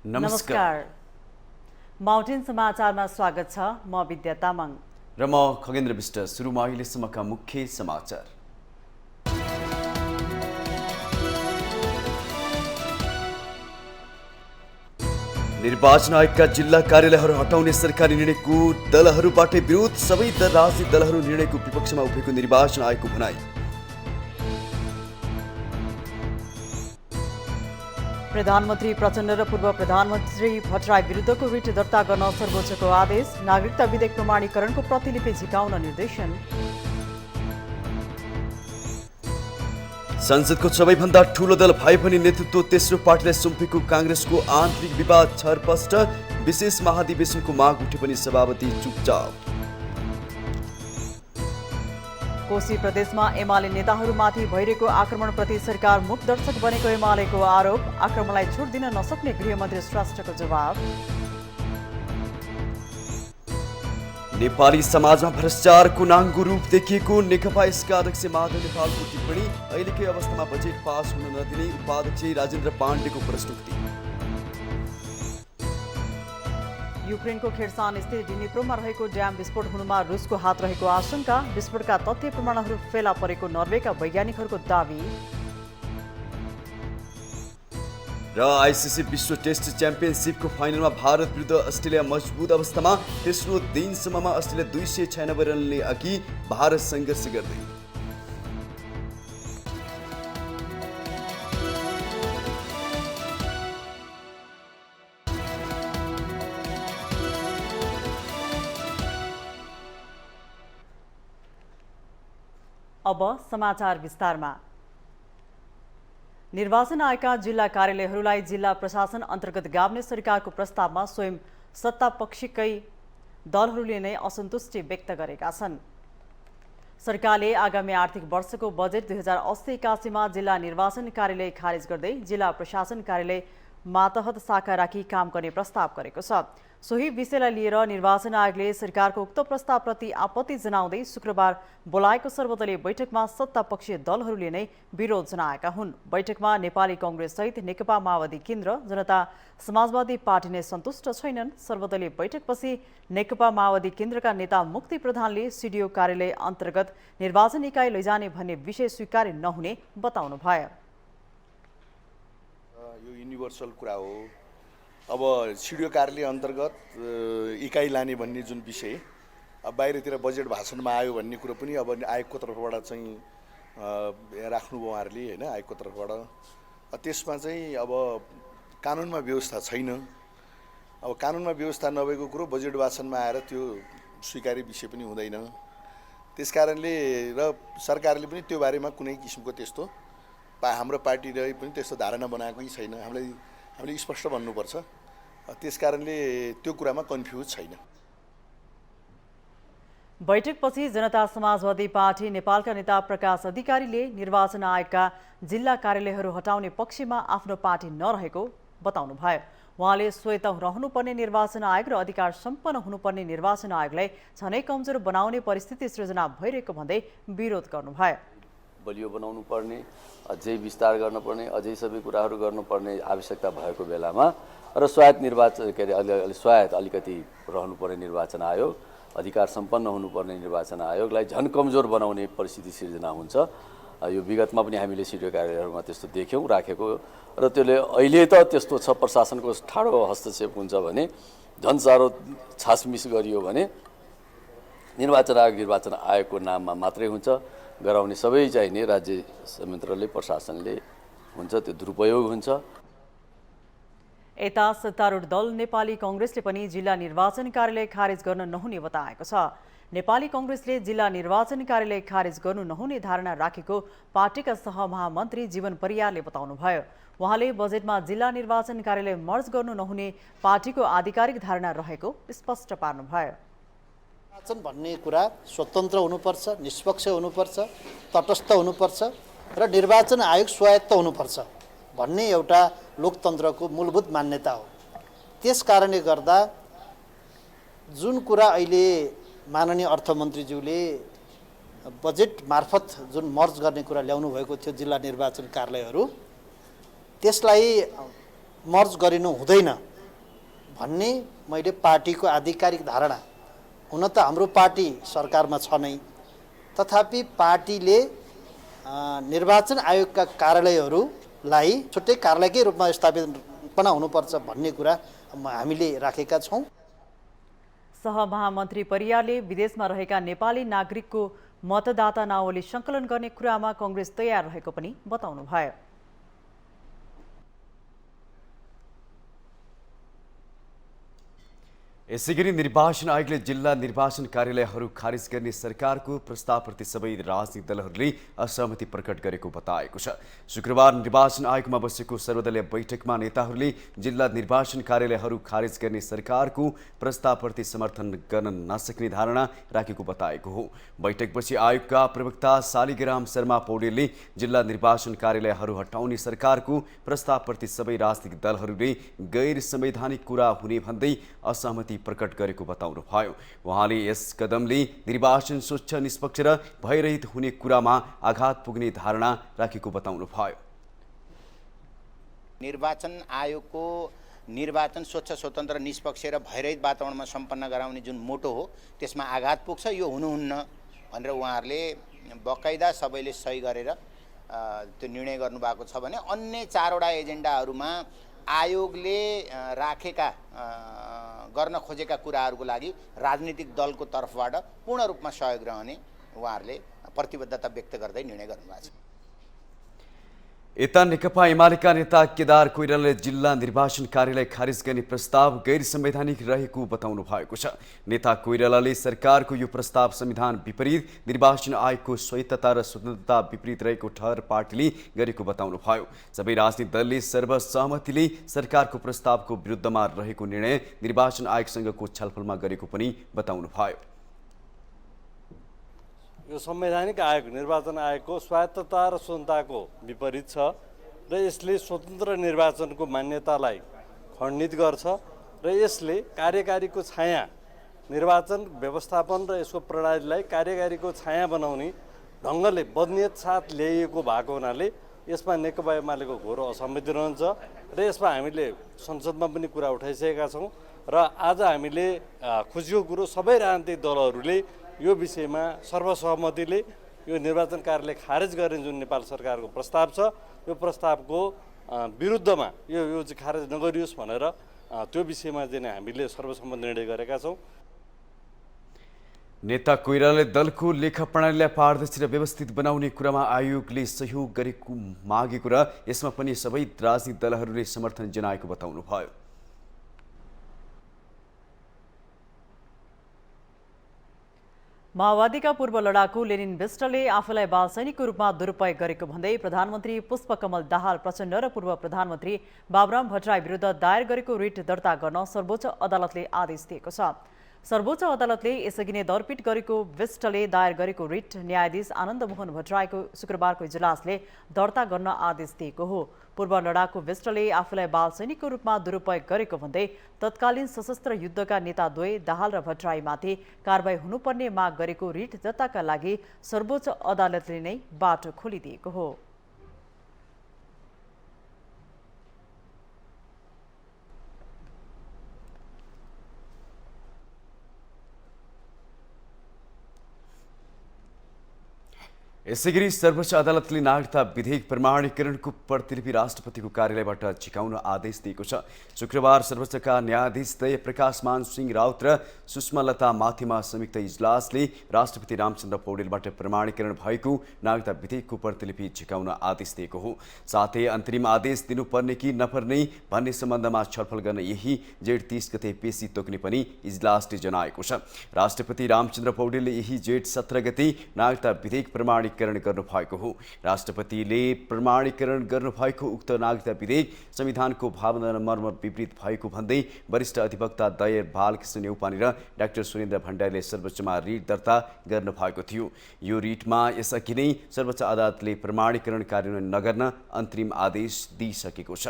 नमस्कार। माउन्टेन समाचारमा स्वागत छ। म विद्या तामाङ र म खगेन्द्र विष्ट। सुरुमा अहिलेसम्मका मुख्य समाचार। निर्वाचन आयोगका जिल्ला कार्यालयहरू हटाउने सरकारी निर्णयको दलहरूबाटै विरोध। सबै राजनीतिक दलहरू निर्णयको विपक्षमा उभिएको निर्वाचन आयोगको भनाई। प्रधानमन्त्री प्रचण्ड र पूर्व प्रधानमन्त्री भट्टराई विरुद्धको रिट दर्ता गर्न सर्वोच्चको आदेश। नागरिकता विधेयक प्रमाणीकरणको प्रतिलिपि झिकाउन निर्देशन। संसदको सबैभन्दा ठूलो दल भए पनि नेतृत्व तेस्रो पार्टीलाई सुम्पेको काङ्ग्रेसको आन्तरिक विवाद छरपष्ट। विशेष महाधिवेशनको माग उठे पनि सभापति चुपचाप। कोशी प्रदेशमा एमाले नेताहरूमाथि भइरहेको आक्रमणप्रति सरकार मूकदर्शक बनेको एमालेको आरोप। आक्रमणलाई छुट दिन नसक्ने गृहमन्त्री श्रेष्ठको जवाब। नेपाली समाजमा भ्रष्टाचारको नाङ्गो रूप देखिएको नेकपा यसका अध्यक्ष माधव नेपालको टिप्पणी। अहिलेकै अवस्थामा बजेट पास हुन नदिने उपाध्यक्ष राजेन्द्र पाण्डेको प्रश्नोक्ति। युक्रेनको खेर्सान स्थित डिनिप्रोमा रहेको ड्याम विस्फोट हुनुमा रुसको हात रहेको आशंका। विस्फोटका तथ्य प्रमाणहरू फेला परेको नर्वेका वैज्ञानिकहरूको दावी। र आइसिसी विश्व टेस्ट च्याम्पियनसिपको फाइनलमा भारत विरुद्ध अस्ट्रेलिया मजबुत अवस्थामा। तेस्रो दिनसम्ममा अस्ट्रेलिया 296 रनले अघि, भारत सङ्घर्ष गर्दै। अब समाचार विस्तारमा। निर्वाचन आयोगका जिल्ला कार्यालयहरूलाई जिल्ला प्रशासन अन्तर्गत गाभ्ने सरकारको प्रस्तावमा स्वयं सत्तापक्षीकै दलहरूले नै असन्तुष्टि व्यक्त गरेका छन्। सरकारले आगामी आर्थिक वर्षको बजेट 2080-81मा जिल्ला निर्वाचन कार्यालय खारेज गर्दै जिल्ला प्रशासन कार्यालय मातहत शाखा राखी काम गर्ने प्रस्ताव गरेको छ। सोही विषयलाई लिएर निर्वाचन आयोगले सरकारको उक्त प्रस्तावप्रति आपत्ति जनाउँदै शुक्रबार बोलाएको सर्वदलीय बैठकमा सत्तापक्षीय दलहरूले नै विरोध जनाएका हुन्। बैठकमा नेपाली कांग्रेस सहित नेकपा माओवादी केन्द्र, जनता समाजवादी पार्टी नै सन्तुष्ट छैनन्। सर्वदलीय बैठकपछि नेकपा माओवादी केन्द्रका नेता मुक्ति प्रधानले सिडिओ कार्यालय अन्तर्गत निर्वाचन इकाइ लैजाने भन्ने विषय स्वीकार्य नहुने बताउनु भयो। यो युनिभर्सल कुरा हो। अब सिडिओ कार्यालय अन्तर्गत इकाइ लाने भन्ने जुन विषय अब बाहिरतिर बजेट भाषणमा आयो भन्ने कुरो पनि अब आयोगको तर्फबाट चाहिँ राख्नुभयो उहाँहरूले होइन। आयोगको तर्फबाट त्यसमा चाहिँ अब कानुनमा व्यवस्था छैन। अब कानुनमा व्यवस्था नभएको कुरो बजेट भाषणमा आएर त्यो स्वीकार्य विषय पनि हुँदैन। त्यसकारणले र सरकारले पनि त्यो बारेमा कुनै किसिमको त्यस्तो हाम्रो पार्टीले पनि त्यस्तो धारणा बनाएकै छैन। हामीले स्पष्ट भन्नुपर्छ। त्यसकारणले त्यो कुरामा कन्फ्युज छैन। बैठकपछि जनता समाजवादी पार्टी नेपालका नेता प्रकाश अधिकारीले निर्वाचन आयोगका जिल्ला कार्यालयहरू हटाउने पक्षमा आफ्नो पार्टी नरहेको बताउनु भयो। उहाँले स्वयं रहनुपर्ने निर्वाचन आयोग र अधिकार सम्पन्न हुनुपर्ने निर्वाचन आयोगलाई झनै कमजोर बनाउने परिस्थिति सृजना भइरहेको भन्दै विरोध गर्नुभयो। बलियो बनाउनु पर्ने, अझै विस्तार गर्नुपर्ने, अझै सबै कुराहरू गर्नुपर्ने आवश्यकता भएको बेलामा र स्वायत्त निर्वाचन स्वायत्त अलिकति रहनुपर्ने निर्वाचन आयोग, अधिकार सम्पन्न हुनुपर्ने निर्वाचन आयोगलाई झन कमजोर बनाउने परिस्थिति सिर्जना हुन्छ। यो विगतमा पनि हामीले सिडिओ कार्यालयहरूमा त्यस्तो देख्यौँ राखेको र त्यसले अहिले त त्यस्तो छ। प्रशासनको ठाडो हस्तक्षेप हुन्छ भने झन् साह्रो छासमिस गरियो भने निर्वाचन आयोगको नाममा मात्रै हुन्छ। गराउने सबै चाहिने राज्य संयन्त्रले प्रशासनले हुन्छ, त्यो दुरुपयोग हुन्छ। यता सत्तारूढ दल नेपाली कांग्रेसले पनि जिल्ला निर्वाचन कार्यालय खारेज गर्न नहुने बताएको छ। नेपाली कांग्रेसले जिल्ला निर्वाचन कार्यालय खारेज गर्नु नहुने धारणा राखेको पार्टीका सहमहामन्त्री जीवन परियारले बताउनुभयो। उहाँले बजेटमा जिल्ला निर्वाचन कार्यालय मर्ज गर्नु नहुने पार्टीको आधिकारिक धारणा रहेको स्पष्ट पार्नुभयो। निर्वाचन भन्ने कुरा स्वतन्त्र हुनुपर्छ, निष्पक्ष हुनुपर्छ, तटस्थ हुनुपर्छ र निर्वाचन आयोग स्वायत्त हुनुपर्छ भन्ने एउटा लोकतन्त्रको मूलभूत मान्यता हो। त्यस कारणले गर्दा जुन कुरा अहिले माननीय अर्थमन्त्रीज्यूले बजेट मार्फत जुन मर्ज गर्ने कुरा ल्याउनु भएको थियो जिल्ला निर्वाचन कार्यालयहरू, त्यसलाई मर्ज गरिनु हुँदैन भन्ने मैले पार्टीको आधिकारिक धारणा, हुन त हाम्रो पार्टी सरकारमा छ नै, तथापि पार्टीले निर्वाचन आयोगका कार्यालयहरूलाई छुट्टै कार्यालयकै रूपमा स्थापना हुनुपर्छ भन्ने कुरा हामीले राखेका छौँ। सहमहामन्त्री परियारले विदेशमा रहेका नेपाली नागरिकको मतदाता नावली सङ्कलन गर्ने कुरामा कांग्रेस तयार रहेको पनि बताउनुभयो। यसैगरी निर्वाचन आयोगले जिल्ला निर्वाचन कार्यालयहरू खारिज गर्ने सरकारको प्रस्तावप्रति सबै राजनीतिक दलहरूले असहमति प्रकट गरेको बताएको छ। शुक्रबार निर्वाचन आयोगमा बसेको सर्वदलीय बैठकमा नेताहरूले जिल्ला निर्वाचन कार्यालयहरू खारिज गर्ने सरकारको प्रस्तावप्रति समर्थन गर्न नसक्ने धारणा राखेको बताएको हो। बैठकपछि आयोगका प्रवक्ता शालिग्राम शर्मा पौडेलले जिल्ला निर्वाचन कार्यालयहरू हटाउने सरकारको प्रस्तावप्रति सबै राजनीतिक दलहरूले गैर संवैधानिक कुरा हुने भन्दै असहमति प्रकट गरेको बताउनुभयो। उहाँले यस कदमले निर्वाचन स्वच्छ, निष्पक्ष र भयरहित हुने कुरामा आघात पुग्ने धारणा राखेको बताउनुभयो। निर्वाचन आयोगको निर्वाचन स्वच्छ, स्वतन्त्र, निष्पक्ष र भयरहित वातावरणमा सम्पन्न गराउने जुन मोटो हो त्यसमा आघात पुग्छ, यो हुनुहुन्न भनेर उहाँहरूले बकाइदा सबैले सही गरेर त्यो निर्णय गर्नुभएको छ भने अन्य 4वटा एजेन्डाहरूमा आयोगले राखेका गर्न खोजेका कुराहरूको लागि राजनीतिक दलको तर्फबाट पूर्ण रूपमा सहयोग रहने उहाँहरूले प्रतिबद्धता व्यक्त गर्दै निर्णय गर्नुभएको छ। यता नेकपा एमालेका नेता केदार कोइरालाले जिल्ला निर्वाचन कार्यालय खारिज गर्ने प्रस्ताव गैर संवैधानिक रहेको बताउनु भएको छ। नेता कोइरालाले सरकारको यो प्रस्ताव संविधान विपरीत, निर्वाचन आयोगको स्वायत्तता र स्वतन्त्रता विपरीत रहेको ठहर पार्टीले गरेको बताउनुभयो। सबै राजनीतिक दलले सर्वसहमतिले सरकारको प्रस्तावको विरुद्धमा रहेको निर्णय निर्वाचन आयोगसँगको छलफलमा गरेको पनि बताउनुभयो। यो संवैधानिक आयोग निर्वाचन आयोगको स्वायत्तता र स्वतन्त्रताको विपरीत छ र यसले स्वतन्त्र निर्वाचनको मान्यतालाई खण्डित गर्छ र यसले कार्यकारीको छाया, निर्वाचन व्यवस्थापन र यसको प्रणालीलाई कार्यकारीको छाया बनाउने ढङ्गले बदनियत साथ ल्याइएको भएको हुनाले यसमा नेकपा एमालेको घोर असहमति रहन्छ र यसमा हामीले संसदमा पनि कुरा उठाइसकेका छौँ र आज हामीले खुसीको कुरो सबै राजनीतिक दलहरूले यो विषयमा सर्वसहमतिले यो निर्वाचन कार्यालय खारेज गर्ने जुन नेपाल सरकारको प्रस्ताव छ, यो प्रस्तावको विरुद्धमा यो चाहिँ खारेज नगरियोस् भनेर त्यो विषयमा चाहिँ हामीले सर्वसम्मत निर्णय गरेका छौँ। नेता कोइरालाले दलको लेखा प्रणालीलाई पारदर्शी र व्यवस्थित बनाउने कुरामा आयोगले सहयोग गरेको मागेको र यसमा पनि सबै राजनीतिक दलहरूले समर्थन जनाएको बताउनुभयो। माओवादीका पूर्व लडाकु लेनिन विष्टले आफूलाई बाल सैनिकको रूपमा दुरुपयोग गरेको भन्दै प्रधानमन्त्री पुष्पकमल दाहाल प्रचण्ड र पूर्व प्रधानमन्त्री बाबुराम भट्टराई विरुद्ध दायर गरेको रिट दर्ता गर्न सर्वोच्च अदालतले आदेश दिएको छ। सर्वोच्च अदालतले यसअघि नै दरपिट गरेको विष्टले दायर गरेको रिट न्यायाधीश आनन्द मोहन भट्टराईको शुक्रबारको इजलासले दर्ता गर्न आदेश दिएको हो। पूर्व लडाकु विष्टले आफूलाई बाल सैनिकको रूपमा दुरुपयोग गरेको भन्दै तत्कालीन सशस्त्र युद्धका नेताद्वय दाहाल र भट्टराईमाथि कारबाही हुनुपर्ने माग गरेको रिट दर्ताका लागि सर्वोच्च अदालतले नै बाटो खोलिदिएको हो। यसैगरी सर्वोच्च अदालतले नागरिकता विधेयक प्रमाणीकरणको प्रतिलिपि राष्ट्रपतिको कार्यालयबाट झिकाउन आदेश दिएको छ। शुक्रबार सर्वोच्चका न्यायाधीश दय प्रकाश मान सिंह राउत र सुषमा लता माथिमा संयुक्त इजलासले राष्ट्रपति रामचन्द्र पौडेलबाट प्रमाणीकरण भएको नागरिकता विधेयकको प्रतिलिपि झिकाउन आदेश दिएको हो। साथै अन्तरिम आदेश दिनुपर्ने कि नपर्ने भन्ने सम्बन्धमा छलफल गर्न यही जेठ 30 गते पेशी तोक्ने पनि इजलासले जनाएको छ। राष्ट्रपति रामचन्द्र पौडेलले यही जेठ 17 गते नागरिकता विधेयक प्रमाणीकरण प्रमाणीकरण गर्नुभएको हो। राष्ट्रपतिले प्रमाणीकरण गर्नुभएको उक्त नागरिकता विधेयक संविधानको भावना र मर्म विपरीत भएको भन्दै वरिष्ठ अधिवक्ता दया बालकृष्ण न्यौपाने र डाक्टर सुरेन्द्र भण्डारीले सर्वोच्चमा रिट दर्ता गर्नुभएको थियो। यो रिटमा यसअघि नै सर्वोच्च अदालतले प्रमाणीकरण कार्यान्वयन नगर्न अन्तरिम आदेश दिइसकेको छ।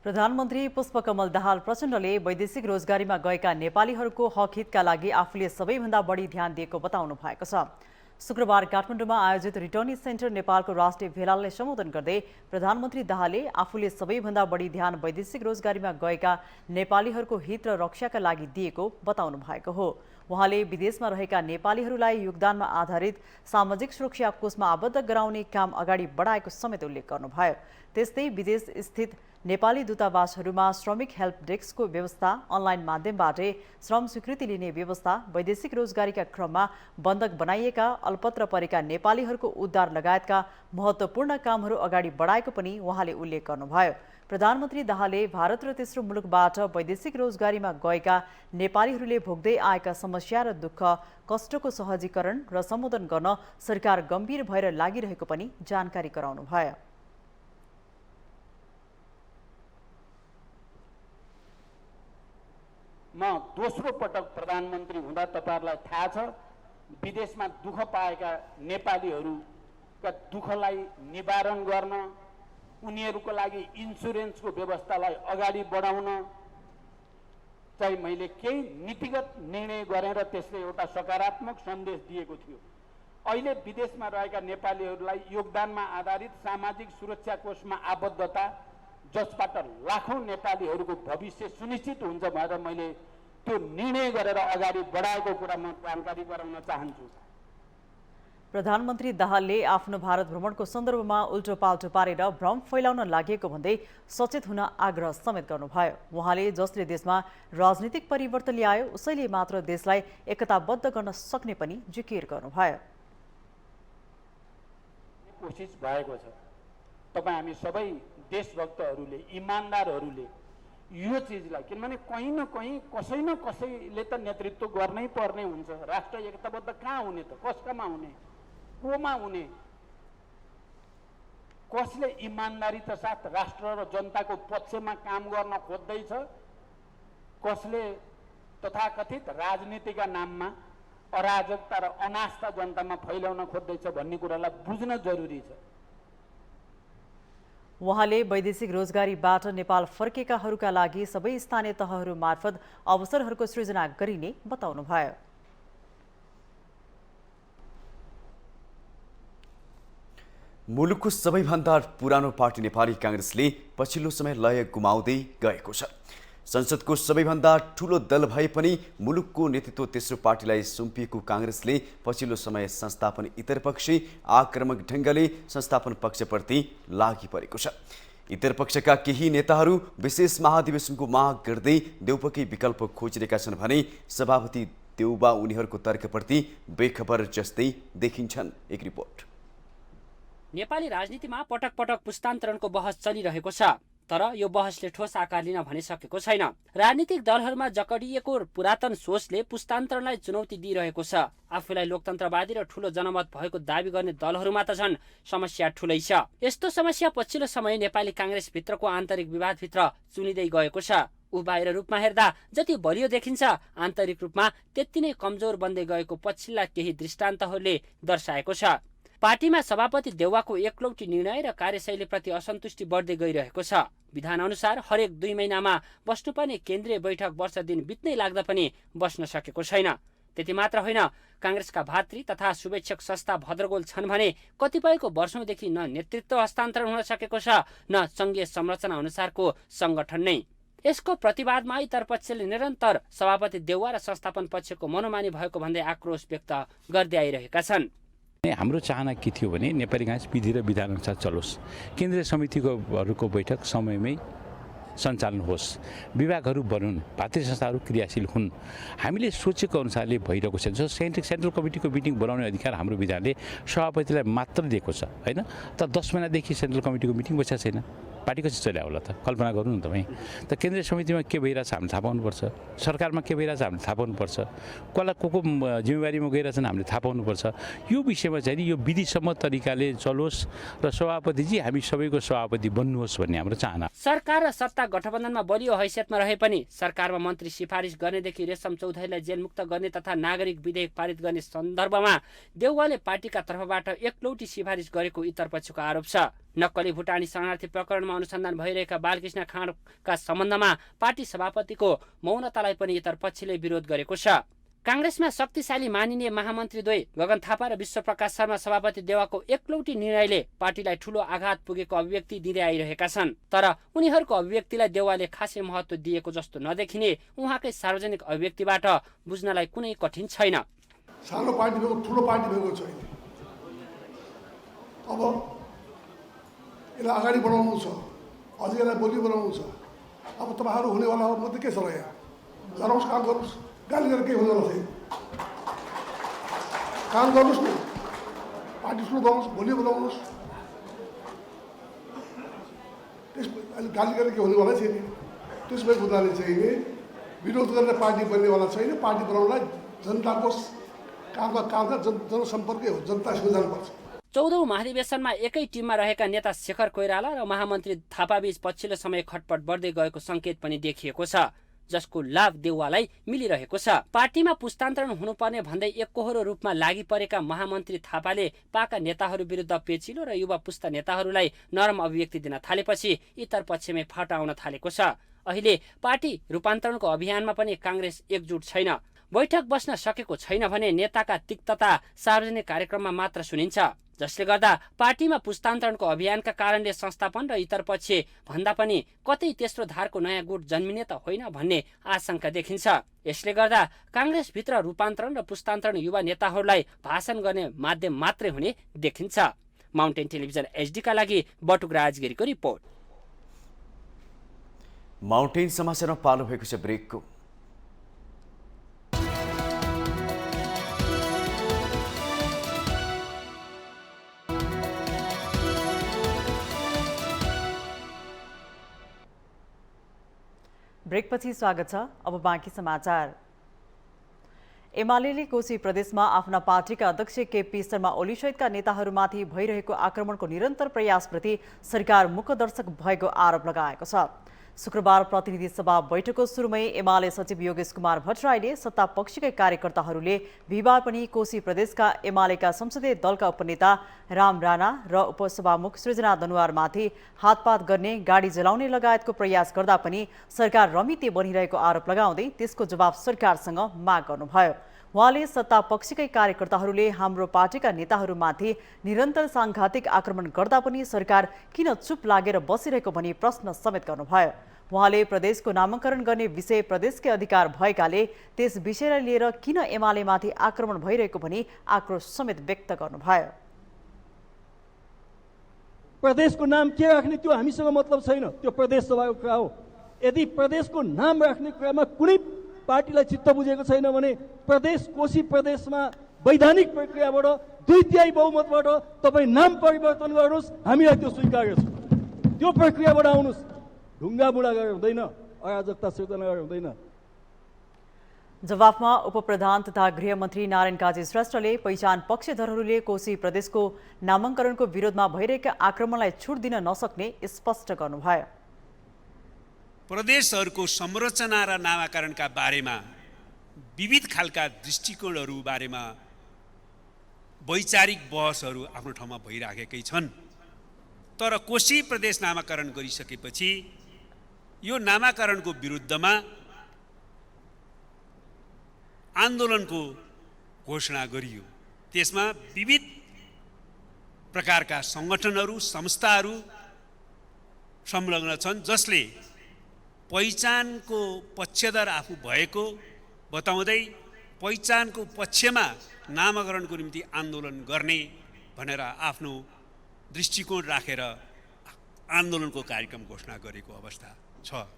प्रधानमन्त्री पुष्पकमल दाहाल प्रचण्डले वैदेशिक रोजगारीमा गएका नेपालीहरूको हक हितका लागि आफूले सबैभन्दा बढी ध्यान दिएको बताउनु भएको छ। शुक्रबार काठमाडौँमा आयोजित रिटर्नी सेन्टर नेपालको राष्ट्रिय भेलालाई सम्बोधन गर्दै प्रधानमन्त्री दाहालले आफूले सबैभन्दा बढी ध्यान वैदेशिक रोजगारीमा गएका नेपालीहरूको हित र रक्षाका लागि दिएको बताउनु भएको हो। उहाँले विदेशमा रहेका नेपालीहरूलाई योगदानमा आधारित सामाजिक सुरक्षा कोषमा आबद्ध गराउने काम अगाडि बढाएको समेत उल्लेख गर्नुभयो। त्यस्तै विदेश स्थित नेपाली दूतावासहरूमा श्रमिक हेल्प डेस्कको व्यवस्था, अनलाइन माध्यमबाटै श्रम स्वीकृति लिने व्यवस्था, वैदेशिक रोजगारीका क्रममा बन्धक बनाइएका अल्पत्र परेका नेपालीहरूको उद्धार लगायतका महत्त्वपूर्ण कामहरू अगाडि बढाएको पनि उहाँले उल्लेख गर्नुभयो। प्रधानमन्त्री दाहालले भारत र तेस्रो मुलुकबाट वैदेशिक रोजगारीमा गएका नेपालीहरूले भोग्दै आएका समस्या र दुःख कष्टको सहजीकरण र सम्बोधन गर्न सरकार गम्भीर भएर लागिरहेको पनि जानकारी गराउनुभयो। म दोस्रो पटक प्रधानमन्त्री हुँदा तपाईहरुलाई थाहा छ, विदेशमा दुःख पाएका नेपालीहरूका दुःखलाई निवारण गर्न, उनीहरूको लागि इन्सुरेन्सको व्यवस्थालाई अगाडि बढाउन चाहिँ मैले केही नीतिगत निर्णय गरेर त्यसले एउटा सकारात्मक सन्देश दिएको थियो। अहिले विदेशमा रहेका नेपालीहरूलाई योगदानमा आधारित सामाजिक सुरक्षा कोषमा आबद्धता, जसबाट लाखौं नेपालीहरूको भविष्य सुनिश्चित हुन्छ भनेर मैले त्यो निर्णय गरेर अगाडि बढाएको कुरा म जानकारी गराउन चाहन्छु। प्रधानमन्त्री दाहालले आफ्नो भारत भ्रमणको सन्दर्भमा उल्टोपाल्टो पारेर भ्रम फैलाउन लागेको भन्दै सचेत हुन आग्रह समेत गर्नुभयो। उहाँले जसले देशमा राजनीतिक परिवर्तन ल्यायो उसैले मात्र देशलाई एकताबद्ध गर्न सक्ने पनि जिकिर गर्नुभयो। कोसिस भएको छ। तपाईँ हामी सबै देशभक्तहरूले, इमान्दारहरूले यो चिजलाई, किनभने कहीँ न कहीँ कसै न कसैले त नेतृत्व गर्नै पर्ने हुन्छ। राष्ट्र एकताबद्ध कहाँ हुने त, कसकामा हुने, कोमा हुने, कसले इमान्दारीका साथ राष्ट्र र जनताको पक्षमा काम गर्न खोज्दैछ, कसले तथाकथित राजनीतिका नाममा अराजकता र अनास्था जनतामा फैलाउन खोज्दैछ भन्ने कुरालाई बुझ्न जरुरी छ। उहाँले वैदेशिक रोजगारीबाट नेपाल फर्केकाहरूका लागि सबै स्थानीय तहहरू मार्फत अवसरहरूको सृजना गरिने बताउनुभयो। मुलुकको सबैभन्दा पुरानो पार्टी नेपाली कांग्रेसले पछिल्लो समय लय गुमाउँदै गएको छ। संसदको सबैभन्दा ठूलो दल भए पनि मुलुकको नेतृत्व तेस्रो पार्टीलाई सुम्पिएको कांग्रेसले पछिल्लो समय संस्थापन इतर पक्षी आक्रामक ढंगले संस्थापन पक्षप्रति लागि परेको छ। इतर पक्षका केही नेताहरू विशेष महाधिवेशनको माग गर्दै देउपकै विकल्प खोजिरहेका छन् भने सभापति देउबा उनीहरूको तर्कप्रति बेखबर जस्तै देखिन्छन्। एक रिपोर्ट। नेपाली राजनीतिमा पटक पटक पुस्तान्तरणको बहस चलिरहेको छ, तर यो बहसले ठोस आकार लिन भनिसकेको छैन। राजनीतिक दलहरूमा जकडिएको पुरातन सोचले पुस्तान्तरणलाई चुनौती दिइरहेको छ। आफूलाई लोकतन्त्रवादी र ठूलो जनमत भएको दावी गर्ने दलहरूमा त झन् समस्या ठूलै छ। यस्तो समस्या पछिल्लो समय नेपाली कांग्रेस भित्रको आन्तरिक विवादभित्र चुनिँदै गएको छ। ऊ बाहिर रूपमा हेर्दा जति बलियो देखिन्छ, आन्तरिक रूपमा त्यति नै कमजोर बन्दै गएको पछिल्ला केही दृष्टान्तहरूले दर्शाएको छ। पार्टीमा सभापति देउवाको एकलौटी निर्णय र कार्यशैलीप्रति असन्तुष्टि बढ्दै गइरहेको छ। विधान अनुसार हरेक 2 महिनामा बस्नुपर्ने केन्द्रीय बैठक वर्ष दिन बित्नै लाग्दा पनि बस्न सकेको छैन। त्यति मात्र होइन, कांग्रेसका भातृ तथा शुभेच्छक संस्था भद्रगोल छन् भने कतिपयको वर्षौंदेखि न नेतृत्व हस्तान्तरण हुन सकेको छ, न संघीय संरचना अनुसारको संगठन नै। यसको प्रतिवादमा इतर पक्षले निरन्तर सभापति देउवा र संस्थापन पक्षको मनोमानी भएको भन्दै आक्रोश व्यक्त गर्दै आइरहेका छन्। हाम्रो चाहना के थियो भने नेपाली कांग्रेस विधि र विधान अनुसार चलोस्, केन्द्रीय समितिहरूको बैठक समयमै सञ्चालन होस्, विभागहरू बनुन्, भातृ संस्थाहरू क्रियाशील हुन्। हामीले सोचेको अनुसारले भइरहेको छ। सेन्ट्रल कमिटीको मिटिङ बोलाउने अधिकार हाम्रो विधानले सभापतिलाई मात्र दिएको छ, होइन त 10 महिनादेखि सेन्ट्रल कमिटीको मिटिङ बसेको छैन। पार्टी कसरी चल्या होला त कल्पना गर्नु न तपाईँ त केन्द्रीय समितिमा के भइरहेछ हामीले थाहा पाउनुपर्छ सरकारमा के भइरहेछ हामीले थाहा पाउनुपर्छ कसलाई को जिम्मेवारीमा गइरहेछन् हामीले थाहा पाउनुपर्छ यो विषयमा चाहिँ नि यो विधिसम्म तरिकाले चलोस् र सभापतिजी हामी सबैको सभापति बन्नुहोस् भन्ने हाम्रो चाहना सरकार र सत्ता गठबन्धनमा बलियो हैसियतमा रहे पनि सरकारमा मन्त्री सिफारिस गर्नेदेखि रेशम चौधरीलाई जेलमुक्त गर्ने तथा नागरिक विधेयक पारित गर्ने सन्दर्भमा देउवाले पार्टीका तर्फबाट एकलौटी सिफारिस गरेको इतरपक्षको आरोप छ। नक्कली भुटानी शरणार्थी प्रकरणमा अनुसन्धान भइरहेका बालकृष्ण खाँडका सम्बन्धमा पार्टी सभापतिको मौनतालाई पनि इतरपक्षले विरोध गरेको छ। कांग्रेसमा शक्तिशाली मानिने महामन्त्री द्वय गगन थापा र विश्वप्रकाश शर्मा सभापति देवाको एकलौटी निर्णयले पार्टीलाई ठूलो आघात पुगेको अभिव्यक्ति दिँदै आइरहेका छन्। तर उनीहरूको अभिव्यक्तिलाई देवालले खासै महत्त्व दिएको जस्तो नदेखिने उहाँकै सार्वजनिक अभिव्यक्तिबाट बुझ्नलाई कुनै कठिन छैन। सानो पार्टी भएको ठुलो पार्टी भएको छैन, अब यसलाई अगाडि बढाउनु छ, अझै यसलाई बोली बनाउनु छ। अब तपाईँहरू हुनेवाला हो, म त के छ र यहाँ गराउनुहोस्, काम गर्नुहोस्, गाली गरेर केही हुँदैन थिएन, काम गर्नुहोस् न, पार्टी ठुलो बनाउनुहोस्, भोलि बनाउनुहोस्। अहिले गाली गरेर के हुनेवाला छैन। त्यसमै बुझ्नाले चाहिँ नि विरोध गरेर पार्टी बन्नेवाला छैन। पार्टी बनाउनलाई जनताको कामका जनसम्पर्कै हो, जनतासँग जानुपर्छ। 14औं महाधिवेशनमा एकै टिममा रहेका नेता शेखर कोइराला र महामन्त्री थापाबीच पछिल्लो समय खटपट बढ्दै गएको संकेत पनि देखिएको छ, जसको लाभ देउवालाई मिलिरहेको छ। पार्टीमा पुस्तान्तरण हुनुपर्ने भन्दै एककोहोरो रूपमा लागि परेका महामन्त्री थापाले पाका नेताहरू विरुद्ध पेचिलो र युवा पुस्ता नेताहरूलाई नरम अभिव्यक्ति दिन थालेपछि इतरपक्षमै फाटा आउन थालेको छ। अहिले पार्टी रूपान्तरणको अभियानमा पनि कांग्रेस एकजुट छैन। बैठक बस्न सकेको छैन भने नेताका तिक्तता सार्वजनिक कार्यक्रममा मात्र सुनिन्छ, जसले गर्दा पार्टीमा पुस्तान्तरणको अभियानका कारणले संस्थापन र इतरपक्ष भन्दा पनि कतै तेस्रो धारको नयाँ गुट जन्मिने त होइन भन्ने आशंका देखिन्छ। यसले गर्दा कांग्रेसभित्र रूपान्तरण र पुस्तान्तरण युवा नेताहरूलाई भाषण गर्ने माध्यम मात्रै हुने देखिन्छ। माउन्टेन टेलिभिजन एचडीका लागि बटुक राजगिरीको रिपोर्ट। माउन्टेन समाचारमा पालो भएको छ ब्रेकको। ब्रेकपछि स्वागत छ। अब बाँकी समाचार। एमाले कोशी प्रदेशमा आफ्ना पार्टीका अध्यक्ष केपी शर्मा ओली सहितका नेताहरूमाथि भइरहेको आक्रमणको निरन्तर प्रयासप्रति सरकार मुखदर्शक भएको आरोप लगाएको छ। शुक्रबार प्रतिनिधि सभा बैठकको सुरुमै एमाले सचिव योगेश कुमार भट्टराईले सत्ता पक्षकै कार्यकर्ताहरूले बिहिबार पनि कोशी प्रदेशका एमालेका संसदीय दलका उपनेता राम राणा र उपसभामुख सृजना दनुवारमाथि हातपात गर्ने, गाडी जलाउने लगायतको प्रयास गर्दा पनि सरकार रमिते बनिरहेको आरोप लगाउँदै त्यसको जवाब सरकारसँग माग गर्नुभयो। उहाँले सत्ता पक्षकै कार्यकर्ताहरूले हाम्रो पार्टीका नेताहरूमाथि निरन्तर सांघातिक आक्रमण गर्दा पनि सरकार किन चुप लागेर बसिरहेको भनी प्रश्न समेत गर्नुभयो। उहाँले प्रदेशको नामाकरण गर्ने विषय प्रदेशकै अधिकार भएकाले त्यस विषयलाई लिएर किन एमालेमाथि आक्रमण भइरहेको भनी आक्रोश समेत व्यक्त गर्नुभयो। प्रदेशको नाम के राख्ने त्यो हामीसँग मतलब छैन, त्यो प्रदेश सभाको कुरा हो। यदि प्रदेशको नाम राख्ने कुरामा कुनै पार्टीलाई चित्त बुझेको छैन भने प्रदेश कोशी प्रदेशमा वैधानिक प्रक्रियाबाट 2/3 बहुमतबाट तपाईँ नाम परिवर्तन गर्नुहोस्, हामीलाई त्यो स्वीकार गर्छौँ। त्यो प्रक्रियाबाट आउनुहोस्, ढुङ्गा बुढा गरेर हुँदैन, अराजकता सिर्जना गरेर हुँदैन। जवाफमा उपप्रधान तथा गृहमन्त्री नारायण काजी श्रेष्ठले पहिचान पक्षधरहरूले कोशी प्रदेशको नामाङ्करणको विरोधमा भइरहेका आक्रमणलाई छुट दिन नसक्ने स्पष्ट गर्नुभयो। प्रदेशहरूको संरचना र नामाकरणका बारेमा विविध खालका दृष्टिकोणहरू बारेमा वैचारिक बहसहरू आफ्नो ठाउँमा भइराखेकै छन्। तर कोशी प्रदेश नामाकरण गरिसकेपछि यो नामाकरणको विरुद्धमा आन्दोलनको घोषणा गरियो। त्यसमा विविध प्रकारका सङ्गठनहरू, संस्थाहरू संलग्न छन्, जसले पहिचानको पक्षधर आफू भएको बताउँदै पहिचानको पक्षमा नामाकरणको निम्ति आन्दोलन गर्ने भनेर आफ्नो दृष्टिकोण राखेर आन्दोलनको कार्यक्रम घोषणा गरेको अवस्था छ।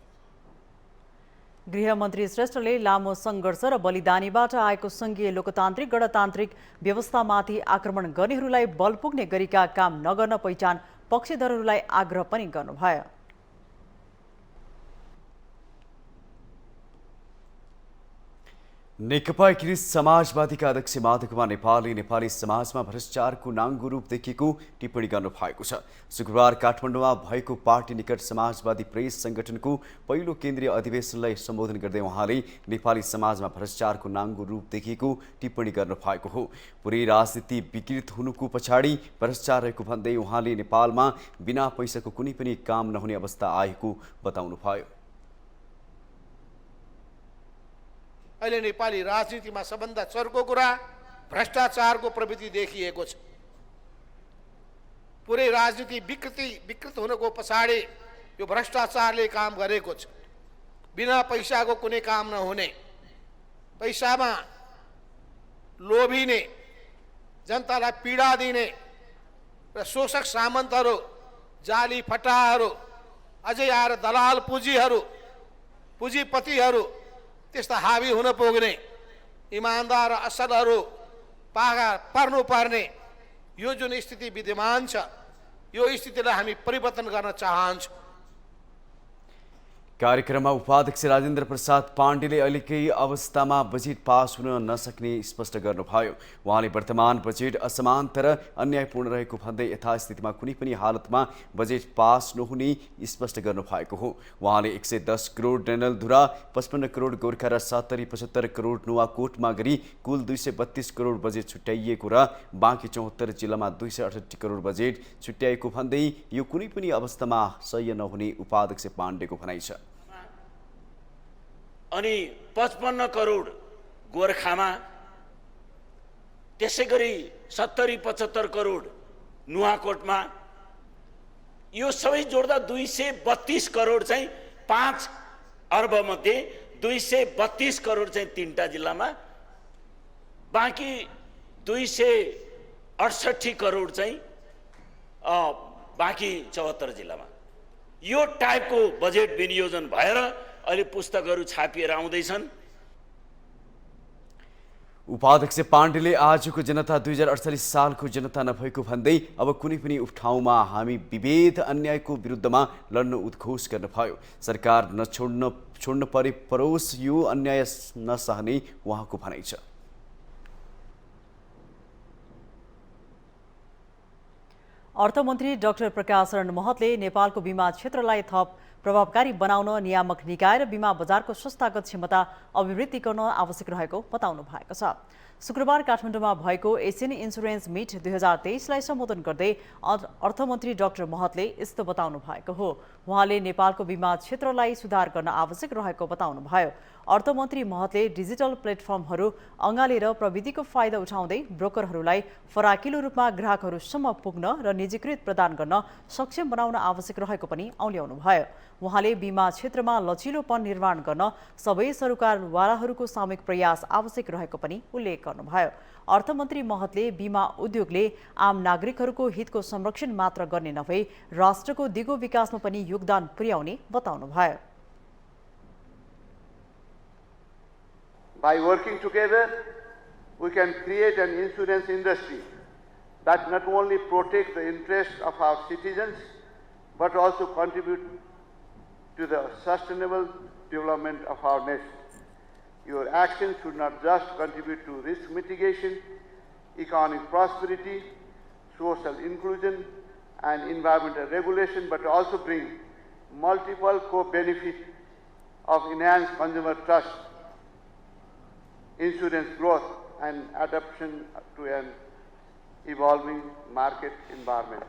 गृहमन्त्री श्रेष्ठले लामो सङ्घर्ष र बलिदानीबाट आएको सङ्घीय लोकतान्त्रिक गणतान्त्रिक व्यवस्थामाथि आक्रमण गर्नेहरूलाई बल पुग्ने गरीका काम नगर्न पहिचान पक्षधरहरूलाई आग्रह पनि गर्नुभयो। नेकपा एकीकृत समाजवादीका अध्यक्ष माधव कुमार नेपालले नेपाली समाजमा भ्रष्टाचारको नाङ्गो रूप देखिएको टिप्पणी गर्नु भएको छ। शुक्रबार काठमाडौँमा भएको पार्टी निकट समाजवादी प्रेस संगठनको पहिलो केन्द्रीय अधिवेशनलाई सम्बोधन गर्दै उहाँले नेपाली समाजमा भ्रष्टाचारको नाङ्गो रूप देखिएको टिप्पणी गर्नु भएको हो। पुरै राजनीति विकृत हुनुको पछाडि भ्रष्टाचार रहेको भन्दै उहाँले नेपालमा बिना पैसाको कुनै पनि काम नहुने अवस्था आएको बताउनुभयो। अहिले नेपाली राजनीतिमा सबभन्दा चर्को कुरा भ्रष्टाचारको प्रवृत्ति देखिएको छ। पुरै राजनीति विकृत हुनको पछाडि यो भ्रष्टाचारले काम गरेको छ। बिना पैसाको कुनै काम नहुने, पैसामा लोभिने, जनतालाई पीडा दिने र शोषक सामन्तहरू, जाली फटाहरू, अझै आएर दलाल पुँजीपतिहरू त्यस्ता हावी हुन पुग्ने, इमान्दार असलहरू पागा पर्नुपर्ने यो जुन स्थिति विद्यमान छ, यो स्थितिलाई हामी परिवर्तन गर्न चाहन्छौँ। कार्यक्रममा उपाध्यक्ष राजेन्द्र प्रसाद पाण्डेले अहिलेकै अवस्थामा बजेट पास हुन नसक्ने स्पष्ट गर्नुभयो। उहाँले वर्तमान बजेट असमान तर अन्यायपूर्ण रहेको भन्दै यथास्थितिमा कुनै पनि हालतमा बजेट पास नहुने स्पष्ट गर्नुभएको हो। उहाँले 110 करोड डैनलधुरा, 55 करोड गोर्खा र 70-75 करोड नुवाकोटमा गरी कुल 232 करोड बजेट छुट्याइएको र बाँकी 74 जिल्लामा 268 करोड बजेट छुट्याएको भन्दै यो कुनै पनि अवस्थामा सह्य नहुने उपाध्यक्ष पाण्डेको भनाइ छ। अनि 55 करोड गोर्खामा, त्यसै गरी 70-75 करोड नुवाकोटमा, यो सबै जोड्दा 232 करोड चाहिँ 5 अर्ब मध्ये 232 करोड चाहिँ 3टा जिल्लामा, बाँकी 268 करोड चाहिँ बाँकी 74 जिल्लामा। यो टाइपको बजेट विनियोजन भएर अहिले पुस्तकहरू छापिएर आउँदैछन्। उपाध्यक्ष पाण्डेले आजको जनता 2048 सालको जनता नभएको भन्दै अब कुनै पनि ठाउँमा हामी विभेद अन्यायको विरुद्धमा लड्न उद्घोष गर्नुभयो। सरकार छोड्न परोस् यो अन्याय नसहने उहाँको भनाइ छ। अर्थमन्त्री डाक्टर प्रकाश शरण महतले नेपालको बीमा क्षेत्रलाई थप प्रभावकारी बनाउन नियामक निकाय र बीमा बजारको संस्थागत क्षमता अभिवृद्धि गर्न आवश्यक रहेको बताउनु भएको छ। शुक्रबार काठमाडौँमा भएको एसियन इन्सुरेन्स मिट 2023लाई सम्बोधन गर्दै अर्थमन्त्री डाक्टर महतले यस्तो बताउनु भएको हो। उहाँले नेपालको बीमा क्षेत्रलाई सुधार गर्न आवश्यक रहेको बताउनुभयो। अर्थमन्त्री महतले डिजिटल प्लेटफर्महरू अँगालेर प्रविधिको फाइदा उठाउँदै ब्रोकरहरूलाई फराकिलो रूपमा ग्राहकहरूसम्म पुग्न र निजीकृत प्रदान गर्न सक्षम बनाउन आवश्यक रहेको पनि औल्याउनुभयो। उहाँले बीमा क्षेत्रमा लचिलोपन निर्माण गर्न सबै सरकारवालाहरूको सामूहिक प्रयास आवश्यक रहेको पनि उल्लेख गर्नुभयो। अर्थमन्त्री महतले बीमा उद्योगले आम नागरिकहरूको हितको संरक्षण मात्र गर्ने नभई राष्ट्रको दिगो विकासमा पनि योगदान पुर्याउने बताउनुभयो। By working together, we can create an insurance industry that not only protects the interests of our citizens, but also contribute to the sustainable development of our nation. Your actions should not just contribute to risk mitigation, economic prosperity, social inclusion, and environmental regulation, but also bring multiple co-benefits of enhanced consumer trust, insurance growth, and adaptation to an evolving market environment.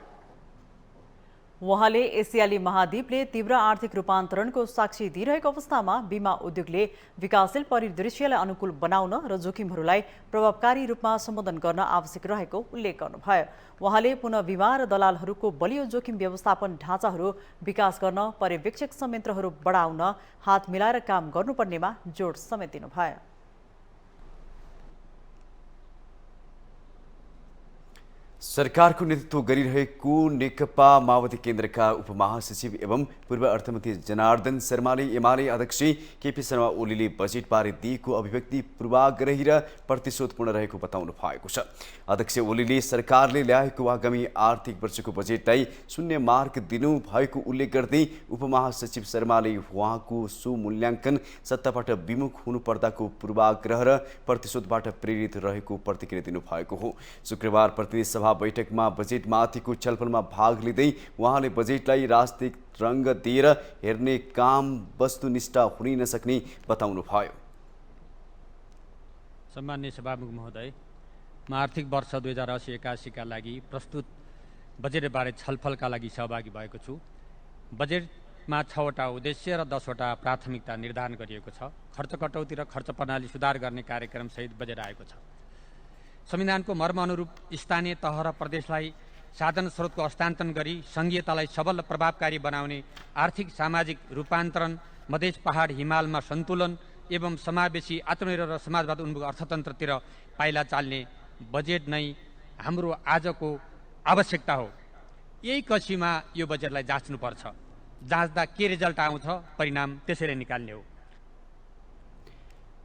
उहाँले एसियाली महाद्वीपले तीव्र आर्थिक रूपान्तरणको साक्षी दिइरहेको अवस्थामा बीमा उद्योगले विकासशील परिदृश्यलाई अनुकूल बनाउन र जोखिमहरूलाई प्रभावकारी रूपमा सम्बोधन गर्न आवश्यक रहेको उल्लेख गर्नुभयो। उहाँले पुनः बीमा र दलालहरूको बलियो जोखिम व्यवस्थापन ढाँचाहरू विकास गर्न पर्यवेक्षक संयन्त्रहरू बढाउन हात मिलाएर काम गर्नुपर्नेमा जोड समेत दिनुभयो। सरकारको नेतृत्व गरिरहेको नेकपा माओवादी केन्द्रका उपमहासचिव एवं पूर्व अर्थमन्त्री जनार्दन शर्माले एमाले अध्यक्ष केपी शर्मा ओलीले बजेटबारे दिएको अभिव्यक्ति पूर्वाग्रही र प्रतिशोधपूर्ण रहेको बताउनु भएको छ। अध्यक्ष ओलीले सरकारले ल्याएको आगामी आर्थिक वर्षको बजेटलाई शून्य मार्क दिनु भएको उल्लेख गर्दै उपमहासचिव शर्माले उहाँको सुमूल्याङ्कन सत्ताबाट विमुख हुनुपर्दाको पूर्वाग्रह र प्रतिशोधबाट प्रेरित रहेको प्रतिक्रिया दिनुभएको हो। शुक्रबार प्रतिनिधि सभा बैठकमा बजेटमाथिको छलफलमा भाग लिँदै उहाँले बजेटलाई राजनीतिक रङ्ग दिएर हेर्ने काम वस्तुनिष्ठ हुनै नसक्ने बताउनुभयो। सम्माननीय सभामुख महोदय, म आर्थिक वर्ष 2080-81 का लागि प्रस्तुत बजेटबारे छलफलका लागि सहभागी भएको छु। बजेटमा 6वटा उद्देश्य र 10वटा प्राथमिकता निर्धारण गरिएको छ। खर्च कटौती र खर्च प्रणाली सुधार गर्ने कार्यक्रम सहित बजेट आएको छ। संविधानको मर्म अनुरूप स्थानीय तह र प्रदेशलाई साधन स्रोतको हस्तान्तरण गरी सङ्घीयतालाई सबल र प्रभावकारी बनाउने आर्थिक सामाजिक रूपान्तरण, मधेस पहाड हिमालमा सन्तुलन एवं समावेशी आत्मनिर्भर र समाजवाद उन्मुख अर्थतन्त्रतिर पाइला चाल्ने बजेट नै हाम्रो आजको आवश्यकता हो। यही कसीमा यो बजेटलाई जाँच्नुपर्छ। जाँच्दा के रिजल्ट आउँछ, परिणाम त्यसैले निकाल्ने हो।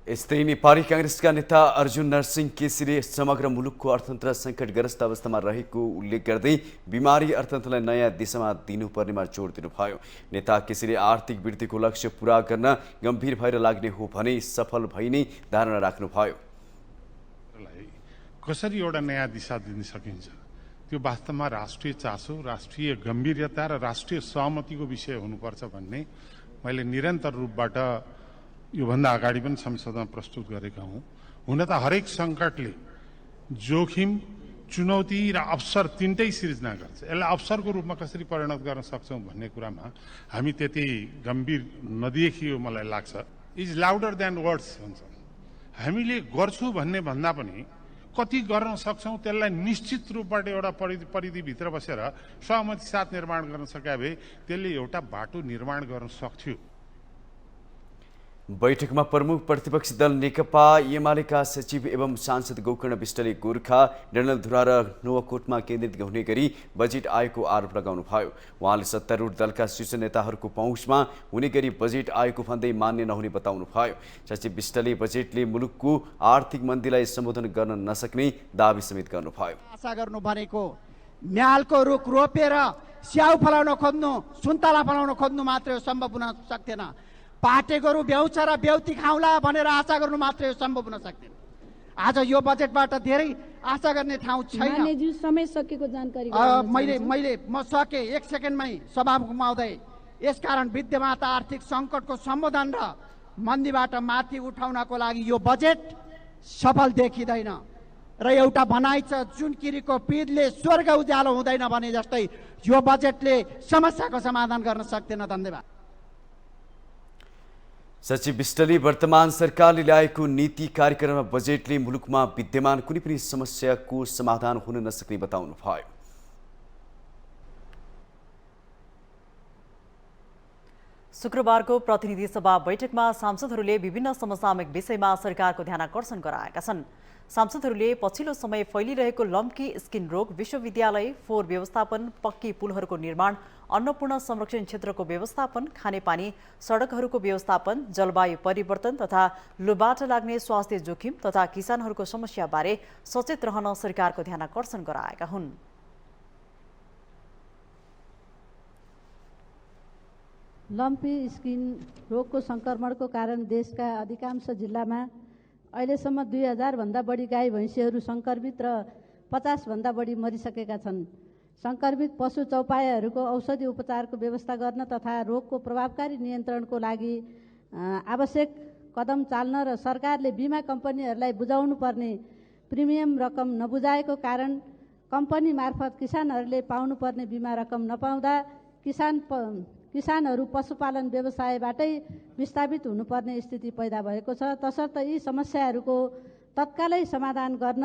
यस्तै नेपाली कांग्रेसका नेता अर्जुन नरसिंह केसीले समग्र मुलुकको अर्थतन्त्र सङ्कटग्रस्त अवस्थामा रहेको उल्लेख गर्दै बिमारी अर्थतन्त्रलाई नयाँ दिशामा दिनुपर्नेमा जोड दिनुभयो। नेता केसीले आर्थिक वृद्धिको लक्ष्य पूरा गर्न गम्भीर भएर लाग्ने हो भने सफल भइ नै धारणा राख्नुभयो। कसरी एउटा नयाँ दिशा दिन सकिन्छ, त्यो वास्तवमा राष्ट्रिय चासो, राष्ट्रिय गम्भीरता र राष्ट्रिय सहमतिको विषय हुनुपर्छ भन्ने मैले निरन्तर रूपबाट योभन्दा अगाडि पनि संसदमा प्रस्तुत गरेका हुँ। हुन त हरेक सङ्कटले जोखिम, चुनौती र अवसर तिनटै सिर्जना गर्छ। यसलाई अवसरको रूपमा कसरी परिणत गर्न सक्छौँ भन्ने कुरामा हामी त्यति गम्भीर नदेखियो मलाई लाग्छ। इज लाउडर देन वर्ड्स भन्छ। हामीले गर्छु भन्ने भन्दा पनि कति गर्न सक्छौँ त्यसलाई निश्चित रूपबाट एउटा परिधिभित्र बसेर सहमति साथ निर्माण गर्न सके भए त्यसले एउटा बाटो निर्माण गर्न सक्थ्यो। बैठकमा प्रमुख प्रतिपक्षी दल नेकपा एमालेका सचिव एवं सांसद गोकर्ण विष्टले गोर्खा, डडेलधुरा र नुवाकोटमा केन्द्रित हुने गरी बजेट आएको आरोप लगाउनुभयो। उहाँले सत्तारूढ दलका शीर्ष नेताहरूको पहुँचमा हुने गरी बजेट आएको भन्दै मान्य नहुने बताउनुभयो। सचिव विष्टले बजेटले मुलुकको आर्थिक मन्दीलाई सम्बोधन गर्न नसक्ने दावी समेत गर्नुभयो। आशा गर्नु भनेको न्यालको रुख रोपेर स्याउ फलाउन खोज्नु, सुन्तला फलाउन खोज्नु मात्रै सम्भव हुन सक्थेन। पाटे गोरु ब्याउँछ र ब्याउती खाउँला भनेर आशा गर्नु मात्रै सम्भव हुन सक्दैन। आज यो बजेटबाट धेरै आशा गर्ने ठाउँ छैन। समय सकेको जानकारी म सके 1 सेकेन्डमै सभामुख महोदय। यसकारण विद्यमान आर्थिक सङ्कटको सम्बोधन र मन्दीबाट माथि उठाउनको लागि यो बजेट सफल देखिँदैन र एउटा भनाइ छ, जुनकिरीको पिरले स्वर्ग उज्यालो हुँदैन भने जस्तै यो बजेटले समस्याको समाधान गर्न सक्दैन। धन्यवाद। सचिव विष्टले वर्तमान सरकारले ल्याएको नीति कार्यक्रममा बजेटले मुलुकमा विद्यमान कुनै पनि समस्याको समाधान हुन नसक्ने बताउनुभयो। शुक्रबारको प्रतिनिधि सभा बैठकमा सांसदहरूले विभिन्न समसामयिक विषयमा सरकारको ध्यानाकर्षण गराएका छन्। सांसदहरूले पछिल्लो समय फैलिरहेको लम्की स्किन रोग, विश्वविद्यालय फोहोर व्यवस्थापन, पक्की पुलहरूको निर्माण, अन्नपूर्ण संरक्षण क्षेत्रको व्यवस्थापन, खानेपानी, सडकहरूको व्यवस्थापन, जलवायु परिवर्तन तथा लुबाट लाग्ने स्वास्थ्य जोखिम तथा किसानहरूको समस्याबारे सचेत रहन सरकारको ध्यानाकर्षण गराएका हुन्। लम्पी स्किन रोगको सङ्क्रमणको कारण देशका अधिकांश जिल्लामा अहिलेसम्म 2000 भन्दा बढी गाई भैँसीहरू सङ्क्रमित र 50 भन्दा बढी मरिसकेका छन्। सङ्क्रमित पशु चौपायाहरूको औषधि उपचारको व्यवस्था गर्न तथा रोगको प्रभावकारी नियन्त्रणको लागि आवश्यक कदम चाल्न र सरकारले बिमा कम्पनीहरूलाई बुझाउनु पर्ने प्रिमियम रकम नबुझाएको कारण कम्पनी मार्फत किसानहरूले पाउनुपर्ने बिमा रकम नपाउँदा किसानहरू पशुपालन व्यवसायबाटै विस्थापित हुनुपर्ने स्थिति पैदा भएको छ। तसर्थ यी समस्याहरूको तत्कालै समाधान गर्न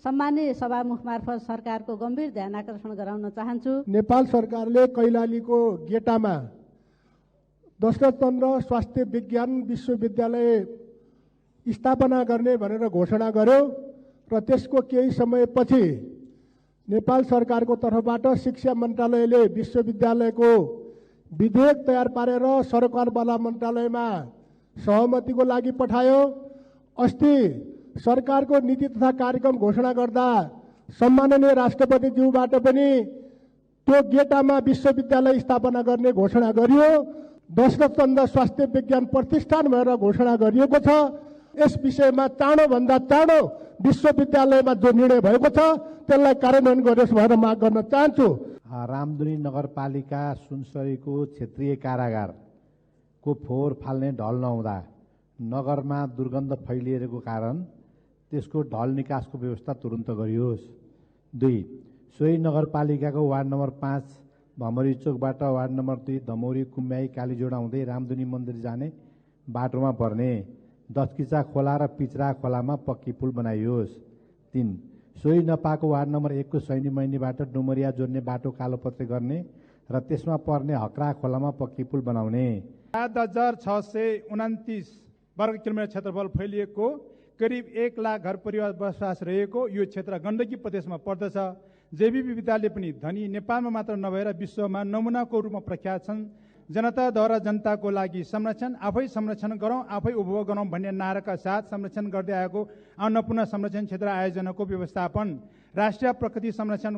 सम्माननीय सभामुख मार्फत सरकारको गम्भीर ध्यान आकर्षण गराउन चाहन्छु। नेपाल सरकारले कैलालीको गेटामा दशरथचन्द्र स्वास्थ्य विज्ञान विश्वविद्यालय स्थापना गर्ने भनेर घोषणा गर्यो र त्यसको केही समयपछि नेपाल सरकारको तर्फबाट शिक्षा मन्त्रालयले विश्वविद्यालयको विधेयक तयार पारेर सरकारवाला मन्त्रालयमा सहमतिको लागि पठायो। अस्ति सरकारको नीति तथा कार्यक्रम घोषणा गर्दा सम्माननीय राष्ट्रपतिज्यूबाट पनि त्यो गेटामा विश्वविद्यालय स्थापना गर्ने घोषणा गरियो। दशरथचन्द स्वास्थ्य विज्ञान प्रतिष्ठान भनेर घोषणा गरिएको छ। यस विषयमा चाँडोभन्दा चाँडो विश्वविद्यालयमा जो निर्णय भएको छ त्यसलाई कार्यान्वयन गरियोस् भनेर माग गर्न चाहन्छु। रामधुनी नगरपालिका सुनसरीको क्षेत्रीय कारागारको फोहोर फाल्ने ढल नहुँदा नगरमा दुर्गन्ध फैलिएको कारण त्यसको ढल निकासको व्यवस्था तुरुन्त गरियोस्। 2. सोही नगरपालिकाको वार्ड नम्बर 5 भमरी चोकबाट वार्ड नम्बर 2 धमौरी कुम्याई कालीजोडा हुँदै रामधुनी मन्दिर जाने बाटोमा पर्ने दसकिचा खोला र पिचरा खोलामा पक्की पुल बनाइयोस्। 3. सोही नपाको वार्ड नम्बर 1 को सैनी मैनीबाट डुमरिया जोड्ने बाटो कालोपत्रे गर्ने र त्यसमा पर्ने हक्रा खोलामा पक्की पुल बनाउने। 7,629 वर्ग किलोमिटर क्षेत्रफल फैलिएको करिब 1 लाख घर परिवार बसोबास रहेको यो क्षेत्र गण्डकी प्रदेशमा पर्दछ। जेबी विद्यालय पनि धनी नेपालमा मात्र नभएर विश्वमा नमुनाको रूपमा प्रख्यात छन्। जनताद्वारा जनताको लागि संरक्षण, आफै संरक्षण गरौँ आफै उपभोग गरौँ भन्ने नाराका साथ संरक्षण गर्दै आएको अन्नपूर्ण संरक्षण क्षेत्र आयोजनाको व्यवस्थापन राष्ट्रिय प्रकृति संरक्षण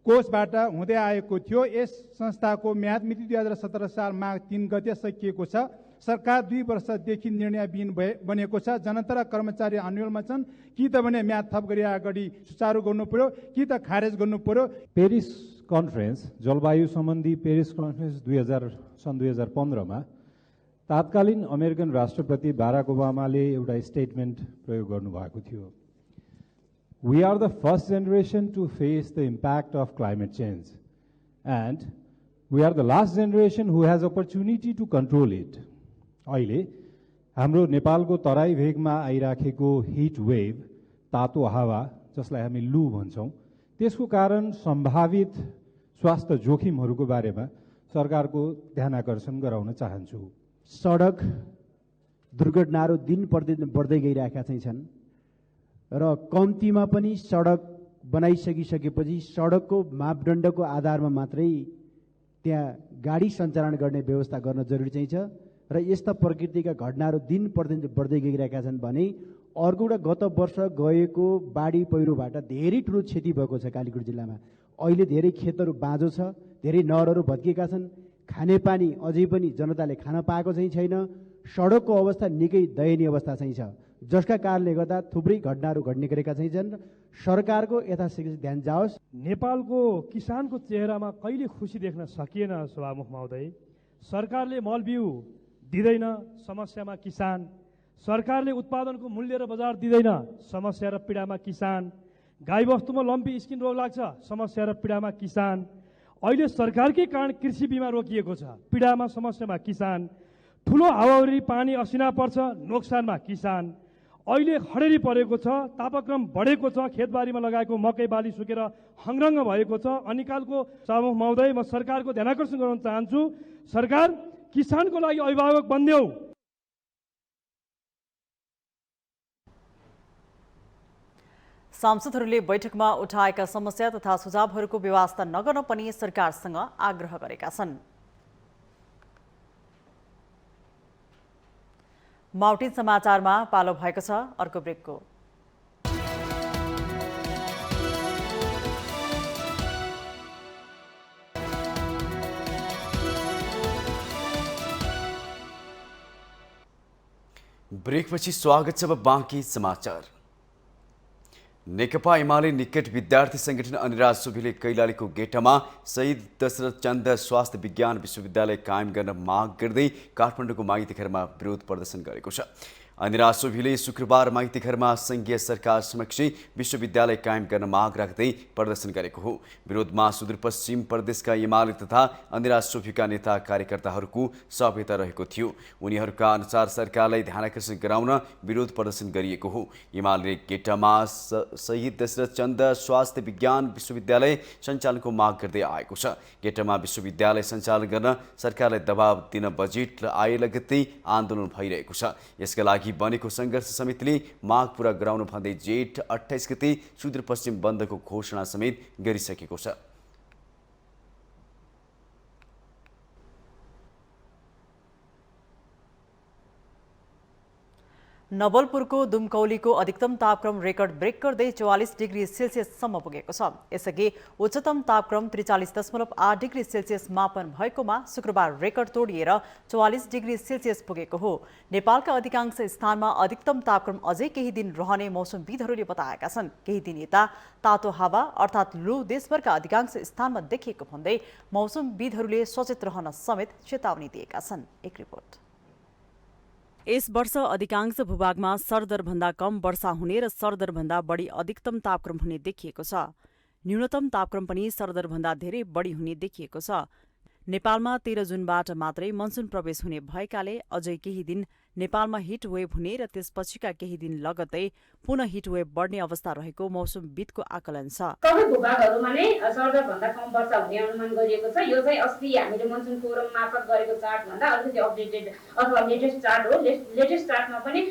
कोषबाट हुँदै आएको थियो। यस संस्थाको म्याद मिति 2017 साल माघ 3 गते सकिएको छ। सरकार 2 वर्षदेखि निर्णयविहीन बनेको छ। जनता र कर्मचारी अन्यलमा छन्। कि त भने म्याद थप गरी अगाडि सुचारू गर्नु पर्यो कि त खारेज गर्नु पर्यो। पेरिस कन्फरेन्स जलवायु सम्बन्धी पेरिस कन्फरेन्स सन् 2015 मा तत्कालीन अमेरिकन राष्ट्रपति बाराक ओबामाले एउटा स्टेटमेन्ट प्रयोग गर्नुभएको थियो। We are the first generation to face the impact of climate change and we are the last generation who has opportunity to control it. अहिले हाम्रो नेपालको तराई भेगमा आइराखेको हिट वेभ तातो हावा जसलाई हामी लु भन्छौँ त्यसको कारण सम्भावित स्वास्थ्य जोखिमहरूको बारेमा सरकारको ध्यान आकर्षण गराउन चाहन्छु। सडक दुर्घटनाहरू दिन प्रतिदिन बढ्दै गइरहेका चाहिँ छन् र कम्तीमा पनि सडक बनाइसकिसकेपछि सडकको मापदण्डको आधारमा मात्रै त्यहाँ गाडी सञ्चालन गर्ने व्यवस्था गर्न जरुरी चाहिँ छ र यस्ता प्रकृतिका घटनाहरू दिन प्रतिदिन बढ्दै गइरहेका छन् भने अर्को एउटा गत वर्ष गएको बाढी पहिरोबाट धेरै ठुलो क्षति भएको छ कालीकोट जिल्लामा। अहिले धेरै खेतहरू बाँझो छ, धेरै नहरहरू भत्किएका छन्, खानेपानी अझै पनि जनताले खान पाएको चाहिँ छैन, सडकको अवस्था निकै दयनीय अवस्था चाहिँ छ, जसका कारणले गर्दा थुप्रै घटनाहरू घट्ने गरेका चाहिँ छन्। सरकारको यथाशीघ्र ध्यान जाओस्। नेपालको किसानको चेहरामा कहिले खुसी देख्न सकिएन सभामुख महोदय। सरकारले मलबिउ दिँदैन, समस्यामा किसान। सरकारले उत्पादनको मूल्य र बजार दिँदैन, समस्या र पीडामा किसान। गाईबस्तुमा लम्पी स्किन रोग लाग्छ, समस्या र पीडामा किसान। अहिले सरकारकै कारण कृषि बिमा रोकिएको छ, पीडामा समस्यामा किसान। ठुलो हावाहुरी पानी असिना पर्छ, नोक्सानमा किसान। अहिले खडेरी परेको छ, तापक्रम बढेको छ, खेतबारीमा लगाएको मकै बाली सुकेर हङरङ्ग भएको छ। अनिकालको सभामुख महोदय, म सरकारको ध्यानाकर्षण गराउन चाहन्छु, सरकार किसानको लागि अभिभावक बन्देऊ। सांसदहरूले बैठकमा उठाएका समस्या तथा सुझावहरूको व्यवस्था नगर्न पनि सरकारसँग आग्रह गरेका छन्। माउटिन समाचारमा पालो भएको छ अर्को ब्रेकको। ब्रेकपछि स्वागत छ। अब बाँकी समाचार। नेकपा एमाले निकट विद्यार्थी संगठन अनिराज सुभिले कैलालीको गेटामा शहीद दशरथ चन्द स्वास्थ्य विज्ञान विश्वविद्यालय कायम गर्न माग गर्दै काठमाडौँको माइतीघरमा विरोध प्रदर्शन गरेको छ। अनिराज सुभिले शुक्रबार माइतीघरमा संघीय सरकार समक्ष विश्वविद्यालय कायम गर्न माग राख्दै प्रदर्शन गरेको हो। विरोधमा सुदूरपश्चिम प्रदेशका एमाले तथा अनिराज सुभिका नेता कार्यकर्ताहरूको सहभागिता रहेको थियो। उनीहरूका अनुसार सरकारलाई ध्यानाकर्षण गराउन विरोध प्रदर्शन गरिएको हो। एमाले गेटामा शहीद दशरथ चन्द स्वास्थ्य विज्ञान विश्वविद्यालय सञ्चालनको माग गर्दै आएको छ। गेटामा विश्वविद्यालय सञ्चालन गर्न सरकारलाई दबाव दिन बजेट र आय लगत्तै आन्दोलन भइरहेको छ। यसका लागि बनेको सङ्घर्ष समितिले माग पूरा गराउनु भन्दै जेठ 28 गते सुदूरपश्चिम बन्दको घोषणा समेत गरिसकेको छ। नवलपुरको दुमकौलीको अधिकतम तापक्रम रेकर्ड ब्रेक गर्दै 44 डिग्री सेल्सियससम्म पुगेको छ। यसअघि उच्चतम तापक्रम 43.8 डिग्री सेल्सियस मापन भएकोमा शुक्रबार रेकर्ड तोडिएर 44 डिग्री सेल्सियस पुगेको हो। नेपालका अधिकांश स्थानमा अधिकतम तापक्रम अझै केही दिन रहने मौसमविदहरूले बताएका छन्। केही दिन यता तातो हावा अर्थात् लू देशभरका अधिकांश स्थानमा देखिएको भन्दै मौसमविदहरूले सचेत रहन समेत चेतावनी दिएका छन्। एक रिपोर्ट। यस वर्ष अधिकांश भूभागमा सरदरभन्दा कम वर्षा हुने र सरदरभन्दा बढी अधिकतम तापक्रम हुने देखिएको छ। न्यूनतम तापक्रम पनि सरदरभन्दा धेरै बढी हुने देखिएको छ। नेपालमा 13 जुनबाट मात्रै मनसुन प्रवेश हुने भएकाले अझै केही दिन नेपालमा हिट वेभ हुने र त्यसपछिका केही दिन लगत्तै पुनः हिट वेभ बढ्ने अवस्था रहेको मौसमविदको आकलन छ। सबै भूभागहरूमा नै सरदरभन्दा कम वर्षा हुने अनुमान गरिएको छ। यो चाहिँ अस्ति हामीले मनसुन फोरम मार्फत गरेको चार्ट भन्दा अलिकति अपडेटेड अथवा लेटेस्ट चार्ट हो। लेटेस्ट चार्टमा पनि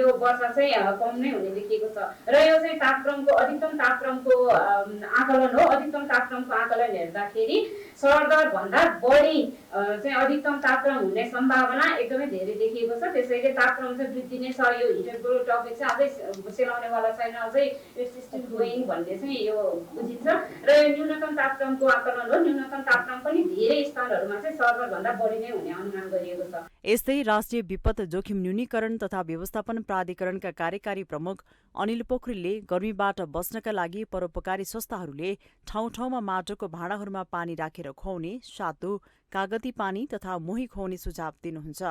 यो वर्षा चाहिँ कम नै हुने देखिएको छ र यो चाहिँ तापक्रमको अधिकतम तापक्रमको आकलन हो। अधिकतम तापक्रमको आकलन हेर्दाखेरि सरदरभन्दा बढी चाहिँ अधिकतम तापक्रम हुने सम्भावना एकदमै धेरै देखिएको छ। त्यसैले तापक्रम चाहिँ वृद्धि नै छ। यो हिटरको टपिक चाहिँ अझै सेलाउनेवाला छैन, अझै सिस्टम गोइङ भन्ने चाहिँ यो बुझिन्छ र यो न्यूनतम तापक्रमको आकलन हो। न्यूनतम तापक्रम पनि धेरै स्थानहरूमा चाहिँ सरदरभन्दा बढी नै हुने अनुमान गरिएको छ। यस्तै राष्ट्रिय विपद जोखिम न्यूनीकरण तथा व्यवस्थापन प्राधिकरणका कार्यकारी प्रमुख अनिल पोखरेलले गर्मीबाट बच्नका लागि परोपकारी संस्थाहरूले ठाउँ ठाउँमा माटोको भाँडाहरूमा पानी राखेर खुवाउने, सातु, कागती पानी तथा मोही खुवाउने सुझाव दिनुहुन्छ।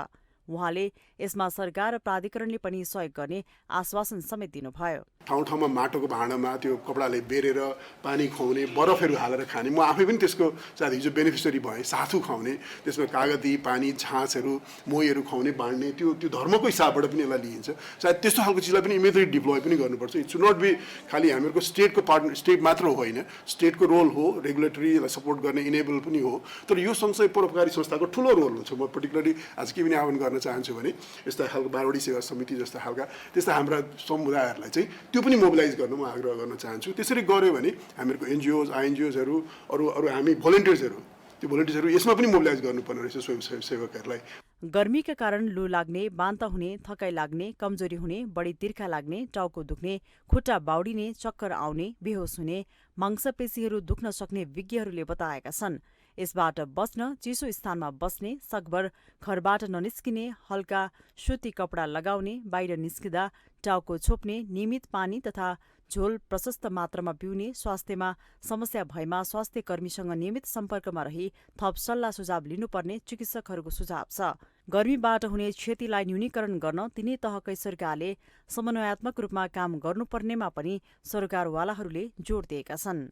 उहाँले यसमा सरकार र प्राधिकरणले पनि सहयोग गर्ने आश्वासन समेत दिनुभयो। ठाउँ ठाउँमा माटोको भाँडामा त्यो कपडाले बेरेर पानी खुवाउने, बरफहरू हालेर खाने, म आफै पनि त्यसको सायद हिजो बेनिफिसियरी भएँ। साथु खुवाउने, त्यसमा कागती पानी, छाँचहरू, मोहीहरू खुवाउने, बाँड्ने, त्यो धर्मको हिसाबबाट पनि यसलाई लिइन्छ। सायद त्यस्तो खालको चिजलाई पनि इमिडिएटली डिप्लोय पनि गर्नुपर्छ। इट सुड नट बी खालि हामीहरूको स्टेटको पार्टनर, स्टेट मात्र होइन, स्टेटको रोल हो, रेगुलेटरी यसलाई सपोर्ट गर्ने इनेबल पनि हो। तर यो सँगसँगै परोपकारी संस्थाको ठुलो रोल हुन्छ। म पर्टिकुलरली आज के पनि आह्वान गर्न चाहन्छु भने यस्ता खालको बारवडी सेवा समिति जस्ता खालका त्यस्ता हाम्रा समुदायहरूलाई चाहिँ त्यो पनि मोबिलाइज गर्न म आग्रह गर्न चाहन्छु। त्यसरी गर्यो भने हामीहरूको एनजिओज, आइएनजिओजहरू, अरू हामी भोलिन्टियर्सहरू, त्यो भोलिन्टियर्सहरू यसमा पनि मोबिलाइज गर्नुपर्ने रहेछ स्वयंसेवकहरूलाई। गर्मीका कारण लू लाग्ने, बान्ता हुने, थकाइ लाग्ने, कमजोरी हुने, बढी तिर्खा लाग्ने, टाउको दुख्ने, खुट्टा बाउडिने, चक्कर आउने, बेहोस हुने, मांसपेशीहरू दुख्न सक्ने विज्ञहरूले बताएका छन्। यसबाट बच्न चिसो स्थानमा बस्ने, सकभर घरबाट ननिस्किने, हल्का सुती कपडा लगाउने, बाहिर निस्किँदा टाउको छोप्ने, नियमित पानी तथा झोल प्रशस्त मात्रामा पिउने, स्वास्थ्यमा समस्या भएमा स्वास्थ्य कर्मीसँग नियमित सम्पर्कमा रही थप सल्लाह सुझाव लिनुपर्ने चिकित्सकहरूको सुझाव छ। गर्मीबाट हुने क्षतिलाई न्यूनीकरण गर्न तिनै तहकै सरकारले समन्वयात्मक रूपमा काम गर्नुपर्नेमा पनि सरकारवालाहरूले जोड दिएका छन्।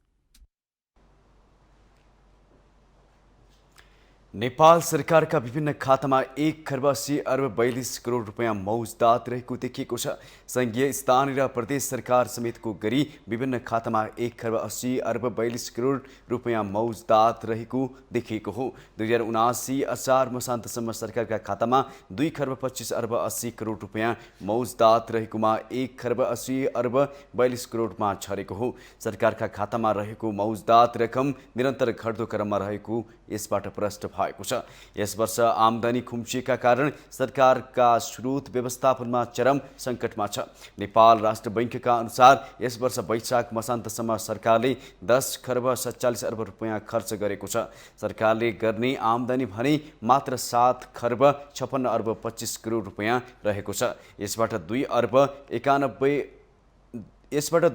नेपाल सरकारका विभिन्न खातामा 1 खर्ब 80 अर्ब 42 करोड रुपियाँ मौजदात रहेको देखिएको छ। संघीय, स्थानीय र प्रदेश सरकार समेतको गरी विभिन्न खातामा 1 खर्ब 80 अर्ब 42 करोड रुपियाँ मौजदात रहेको देखिएको हो। 2079 असार मसान्तसम्म सरकारका खातामा 2 खर्ब 25 अर्ब 80 करोड रुपियाँ मौजदात रहेकोमा 1 खर्ब 80 अर्ब 42 करोडमा झरेको हो। सरकारका खातामा रहेको मौजदात रकम निरन्तर घट्दो क्रममा रहेको यसबाट प्रष्ट भएको छ। यस वर्ष आमदानी खुम्चिएका कारण सरकारका स्रोत व्यवस्थापनमा चरम सङ्कटमा छ। नेपाल राष्ट्र बैङ्कका अनुसार यस वर्ष वैशाख मसान्तसम्म सरकारले 10 खर्ब 47 अर्ब रुपियाँ खर्च गरेको छ। सरकारले गर्ने आमदानी भने मात्र 7 खर्ब 56 अर्ब 25 करोड रुपियाँ रहेको छ। यसबाट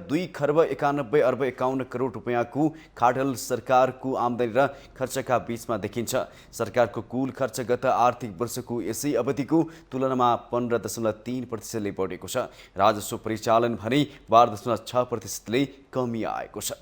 2 खर्ब 91 अर्ब 51 करोड रुपियाँको खाडल सरकारको आमदानी र खर्चका बीचमा देखिन्छ। सरकारको कुल खर्च गत आर्थिक वर्षको यसै अवधिको तुलनामा 15.3%ले बढेको छ। राजस्व परिचालन भने 12.6%ले कमी आएको छ।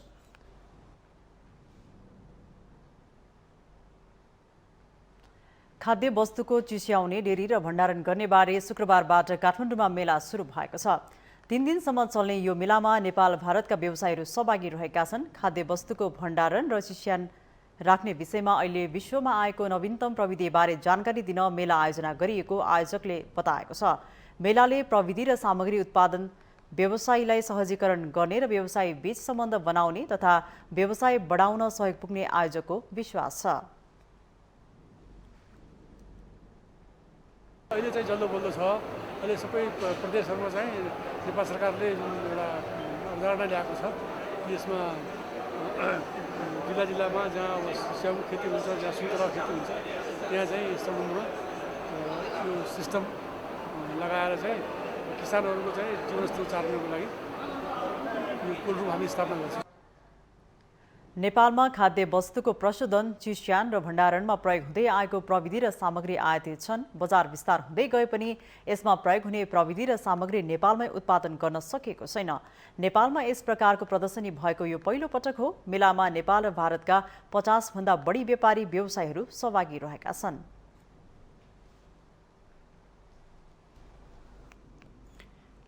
खाद्य वस्तुको चिस्याउने, डेरी र भण्डारण गर्ने बारे शुक्रबारबाट काठमाडौँमा मेला सुरु भएको छ। 3 दिनसम्म चल्ने यो मेलामा नेपाल भारतका व्यवसायीहरू सहभागी रहेका छन्। खाद्य वस्तुको भण्डारण र चिस्यान राख्ने विषयमा अहिले विश्वमा आएको नवीनतम प्रविधिबारे जानकारी दिन मेला आयोजना गरिएको आयोजकले बताएको छ। मेलाले प्रविधि र सामग्री उत्पादन व्यवसायीलाई सहजीकरण गर्ने र व्यवसायी बीच सम्बन्ध बनाउने तथा व्यवसाय बढाउन सहयोग पुग्ने आयोजकको विश्वास छ। अहिले चाहिँ जल्दो बल्दो छ। अहिले सबै प्रदेशहरूमा चाहिँ नेपाल सरकारले जुन एउटा अवधारणा ल्याएको छ यसमा जिल्ला जिल्लामा जहाँ अब स्याउको खेती हुन्छ, जहाँ सुन्तला खेती हुन्छ, त्यहाँ चाहिँ यस सम्बन्धमा यो सिस्टम लगाएर चाहिँ किसानहरूको चाहिँ जीवनस्तर उचार्नको लागि यो कोल्ड रुम हामी स्थापना गर्छौँ। नेपालमा खाद्य वस्तुको प्रशोधन, चिस्यान र भण्डारणमा प्रयोग हुँदै आएको प्रविधि र सामग्री आयातित छन्। बजार विस्तार हुँदै गए पनि यसमा प्रयोग हुने प्रविधि र सामग्री नेपालमै उत्पादन गर्न सकेको छैन। नेपालमा यस प्रकारको प्रदर्शनी भएको यो पहिलो पटक हो। मेलामा नेपाल र भारतका 50 भन्दा बढी व्यापारी व्यवसायीहरू सहभागी रहेका छन्।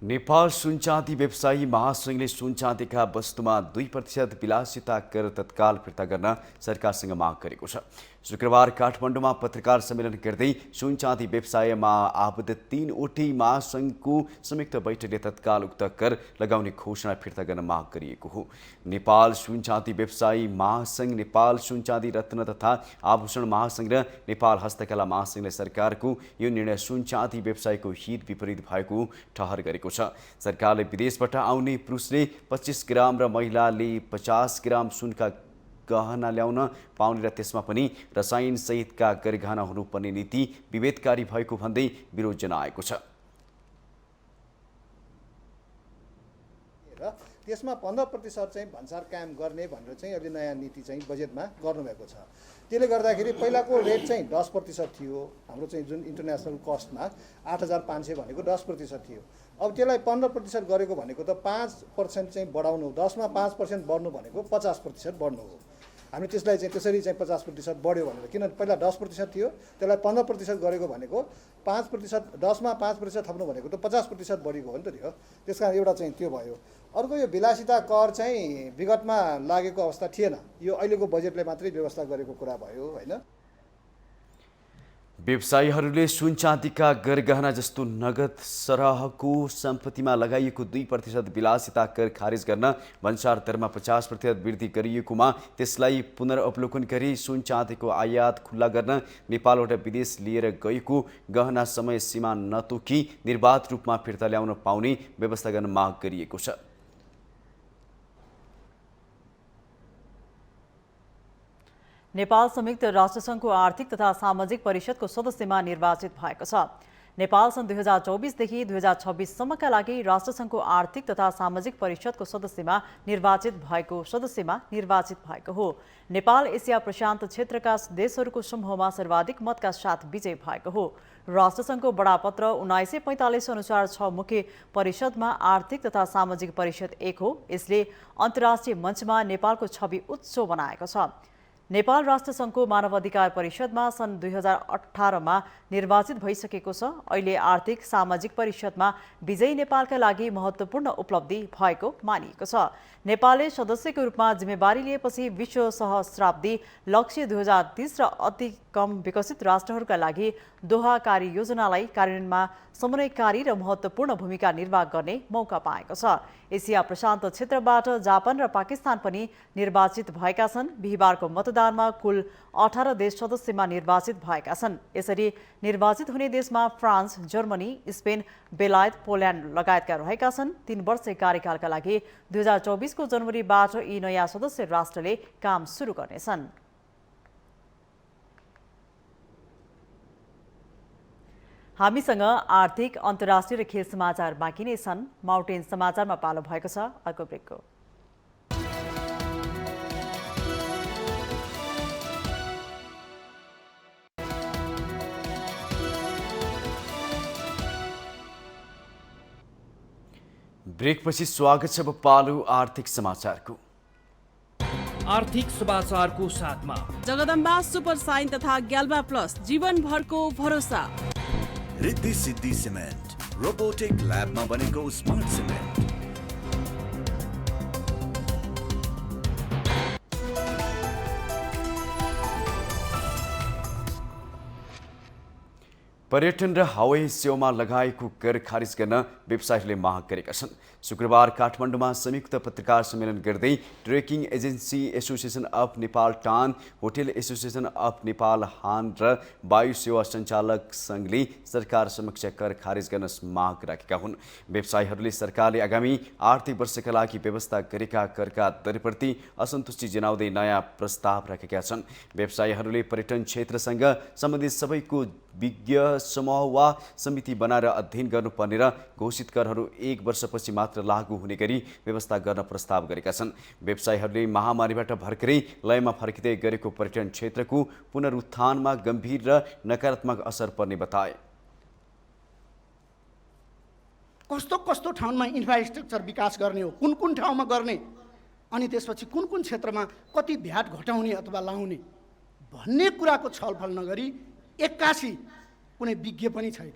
नेपाल सुनचाँदी व्यवसायी महासंघले सुनचाँदीका वस्तुमा 2% विलासिता कर तत्काल फिर्ता गर्न सरकारसँग माग गरेको छ। शुक्रबार काठमाडौँमा पत्रकार सम्मेलन गर्दै सुनचाँदी व्यवसायमा आबद्ध 3वटै महासंघको संयुक्त बैठकले तत्काल उक्त कर लगाउने घोषणा फिर्ता गर्न माग गरिएको हो। नेपाल सुनचाँदी व्यवसायी महासंघ, नेपाल सुनचाँदी रत्न तथा आभूषण महासंघ र नेपाल हस्तकला महासंघले सरकारको यो निर्णय सुनचाँदी व्यवसायको हित विपरीत भएको ठहर गरेको छ। सरकारले विदेशबाट आउने पुरुषले 25 ग्राम र महिलाले 50 ग्राम सुनका गहना ल्याउन पाउने र त्यसमा पनि रसायन सहितका गरगहना हुनुपर्ने नीति विभेदकारी भएको भन्दै विरोध जनाएको छ। त्यसमा 15% चाहिँ भन्सार कायम गर्ने भनेर चाहिँ अहिले नयाँ नीति चाहिँ बजेटमा गर्नुभएको छ। त्यसले गर्दाखेरि पहिलाको रेट चाहिँ 10% थियो। हाम्रो चाहिँ जुन इन्टरनेसनल कस्टमा 8500 भनेको 10% थियो। अब त्यसलाई 15% गरेको भनेको त 5% चाहिँ बढाउनु, 10मा 5% बढ्नु भनेको 50% बढ्नु हो। हामी त्यसलाई चाहिँ त्यसरी चाहिँ 50% बढ्यो भनेर, किनभने पहिला 10% थियो, त्यसलाई 15% गरेको भनेको 5%, 10मा 5% थप्नु भनेको त 50% बढेको हो नि त त्यो। त्यसकारण एउटा चाहिँ त्यो भयो। अर्को यो विलासिता कर चाहिँ विगतमा लागेको अवस्था थिएन, यो अहिलेको बजेटले मात्रै व्यवस्था गरेको कुरा भयो होइन। व्यवसायीहरूले सुनचाँदीका गरगहना जस्तो नगद सरहको सम्पत्तिमा लगाइएको 2% विलासिता कर खारेज गर्न भन्सार दरमा 50% वृद्धि गरिएकोमा त्यसलाई पुनर्अवलोकन गरी सुनचाँदीको आयात खुल्ला गर्न नेपालबाट विदेश लिएर गएको गहना समय सीमा नतोकी निर्बाध रूपमा फिर्ता ल्याउन पाउने व्यवस्था गर्न माग गरिएको छ। नेपाल संयुक्त राष्ट्रसङ्घको आर्थिक तथा सामाजिक परिषदको सदस्यमा निर्वाचित भएको छ। नेपाल सन् 2024 देखि 2026 सम्मका लागि राष्ट्रसङ्घको आर्थिक तथा सामाजिक परिषदको सदस्यमा निर्वाचित भएको हो। नेपाल एसिया प्रशान्त क्षेत्रका देशहरूको समूहमा सर्वाधिक मतका साथ विजय भएको हो। राष्ट्रसङ्घको बडापत्र 1945 अनुसार 6 मुख्य परिषदमा आर्थिक तथा सामाजिक परिषद एक हो। यसले अन्तर्राष्ट्रिय मञ्चमा नेपालको छवि उच्च बनाएको छ। नेपाल राष्ट्रसङ्घको मानव अधिकार परिषदमा सन् 2018मा निर्वाचित भइसकेको छ। अहिले आर्थिक सामाजिक परिषदमा विजयी नेपालका लागि महत्त्वपूर्ण उपलब्धि भएको मानिएको छ। नेपालले सदस्यको रूपमा जिम्मेवारी लिएपछि विश्व सहस्राब्दी लक्ष्य 2030 र अति कम विकसित राष्ट्रहरूका लागि दोहा कार्ययोजनालाई कार्यान्वयनमा समन्वयकारी र महत्त्वपूर्ण भूमिका निर्वाह गर्ने मौका पाएको छ। एसिया प्रशान्त क्षेत्रबाट जापान र पाकिस्तान पनि निर्वाचित भएका छन्। बिहिबारको मतदानमा कुल 18 देश सदस्यमा निर्वाचित भएका छन्। यसरी निर्वाचित हुने देशमा फ्रान्स, जर्मनी, स्पेन, बेलायत, पोल्यान्ड लगायतका रहेका छन्। 3 वर्षे कार्यकालका लागि 2024 को जनवरीबाट यी नयाँ सदस्य राष्ट्रले काम सुरु गर्नेछन्। हामीसँग आर्थिक, अन्तर्राष्ट्रिय र खेल समाचार बाँकी नै छन्। माउन्टेन समाचारमा पालो भएको छ अर्को ब्रेकको। ब्रेकपछि स्वागत छ पालो आर्थिक समाचारको। आर्थिक समाचारको साथमा जगदम्बा सुपर साइन तथा ग्याल्बा प्लस जीवनभरको भरोसा। रिद्धि सिद्धि सिमेन्ट रोबोटिक ल्याबमा बनेको स्मार्ट सिमेन्ट। पर्यटन र हवाई सेवामा लगाएको कर खारिज गर्न व्यवसायीहरूले माग गरेका छन्। शुक्रबार काठमाडौँमा संयुक्त पत्रकार सम्मेलन गर्दै trekking agency association of Nepal टान, होटेल एसोसिएसन अफ नेपाल हान र वायु सेवा सञ्चालक सङ्घले सरकार समक्ष कर खारिज गर्न माग राखेका हुन्। व्यवसायीहरूले सरकारले आगामी आर्थिक वर्षका लागि व्यवस्था गरेका करका दरप्रति असन्तुष्टि जनाउँदै नयाँ प्रस्ताव राखेका छन्। व्यवसायीहरूले पर्यटन क्षेत्रसँग सम्बन्धित सबैको विज्ञ समूह वा समिति बनाएर अध्ययन गर्नुपर्ने र घोषित करहरू 1 वर्षपछि मात्र लागू हुने गरी व्यवस्था गर्न प्रस्ताव गरेका छन्। व्यवसायीहरूले महामारीबाट भर्खरै लयमा फर्किँदै गरेको पर्यटन क्षेत्रको पुनरुत्थानमा गम्भीर र नकारात्मक असर पर्ने बताए। कस्तो कस्तो ठाउँमा इन्फ्रास्ट्रक्चर विकास गर्ने हो, कुन कुन ठाउँमा गर्ने, अनि त्यसपछि कुन कुन क्षेत्रमा कति भ्याट घटाउने अथवा लाउने भन्ने कुराको छलफल नगरी 81 कुनै विज्ञ पनि छैन।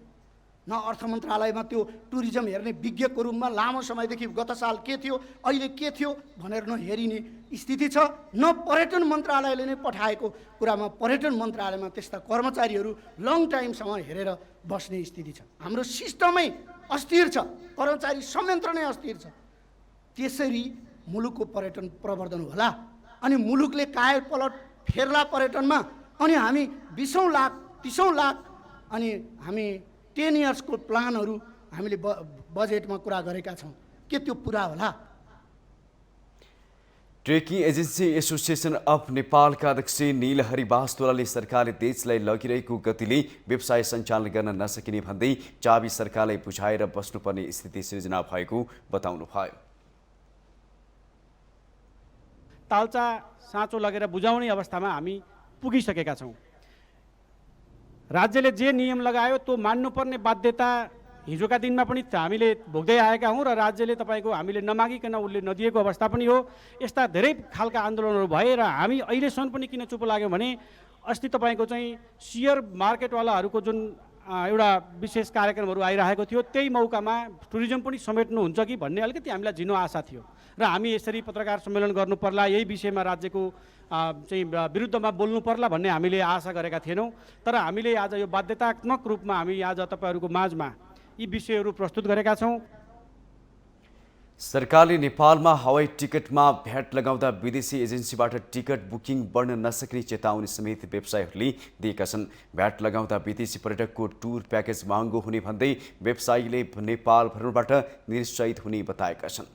न अर्थ मन्त्रालयमा त्यो टुरिज्म हेर्ने विज्ञको रूपमा लामो समयदेखि गत साल के थियो, अहिले के थियो भनेर नहेरिने स्थिति छ। न पर्यटन मन्त्रालयले नै पठाएको कुरामा पर्यटन मन्त्रालयमा त्यस्ता कर्मचारीहरू लङ टाइमसम्म हेरेर बस्ने स्थिति छ। हाम्रो सिस्टमै अस्थिर छ, कर्मचारी संयन्त्र नै अस्थिर छ। त्यसरी मुलुकको पर्यटन प्रवर्धन होला अनि मुलुकले काया पलट फेर्ला पर्यटनमा, अनि हामी 20औं लाख 30औं लाख अनि हामी 10 इयर्सको प्लानहरू हामीले बजेटमा कुरा गरेका छौँ, के त्यो पुरा होला? ट्रेकिङ एजेन्सी एसोसिएसन अफ नेपालका अध्यक्ष नीलहरि बास्तोलाले सरकारले देशलाई लगिरहेको गतिले व्यवसाय सञ्चालन गर्न नसकिने भन्दै चाबी सरकारलाई बुझाएर बस्नुपर्ने स्थिति सृजना भएको बताउनुभयो। तालचा साँचो लगेर बुझाउने अवस्थामा हामी पुगिसकेका छौँ। राज्यले जे नियम लगायो त्यो मान्नुपर्ने बाध्यता हिजोका दिनमा पनि हामीले भोग्दै आएका हौँ र राज्यले तपाईँको हामीले नमागिकन उसले नदिएको अवस्था पनि हो। यस्ता धेरै खालका आन्दोलनहरू भए र हामी अहिलेसम्म पनि किन चुप लाग्यौँ भने अस्ति तपाईँको चाहिँ सेयर मार्केटवालाहरूको जुन एउटा विशेष कार्यक्रमहरू आइरहेको थियो, त्यही मौकामा टुरिज्म पनि समेट्नुहुन्छ कि भन्ने अलिकति हामीलाई झिनो आशा थियो र हामी यसरी पत्रकार सम्मेलन गर्नु पर्ला, यही विषयमा राज्यको चाहिँ विरुद्धमा बोल्नु पर्ला भन्ने हामीले आशा गरेका थिएनौँ। तर हामीले आज यो बाध्यतात्मक रूपमा हामी आज तपाईँहरूको माझमा यी विषयहरू प्रस्तुत गरेका छौँ। सरकारले नेपालमा हवाई टिकटमा भ्याट लगाउँदा विदेशी एजेन्सीबाट टिकट बुकिङ बढ्न नसक्ने चेतावनी समेत व्यवसायीहरूले दिएका छन्। भ्याट लगाउँदा विदेशी पर्यटकको टुर प्याकेज महँगो हुने भन्दै व्यवसायीले नेपाल भ्रमणबाट निरुत्साहित हुने बताएका छन्।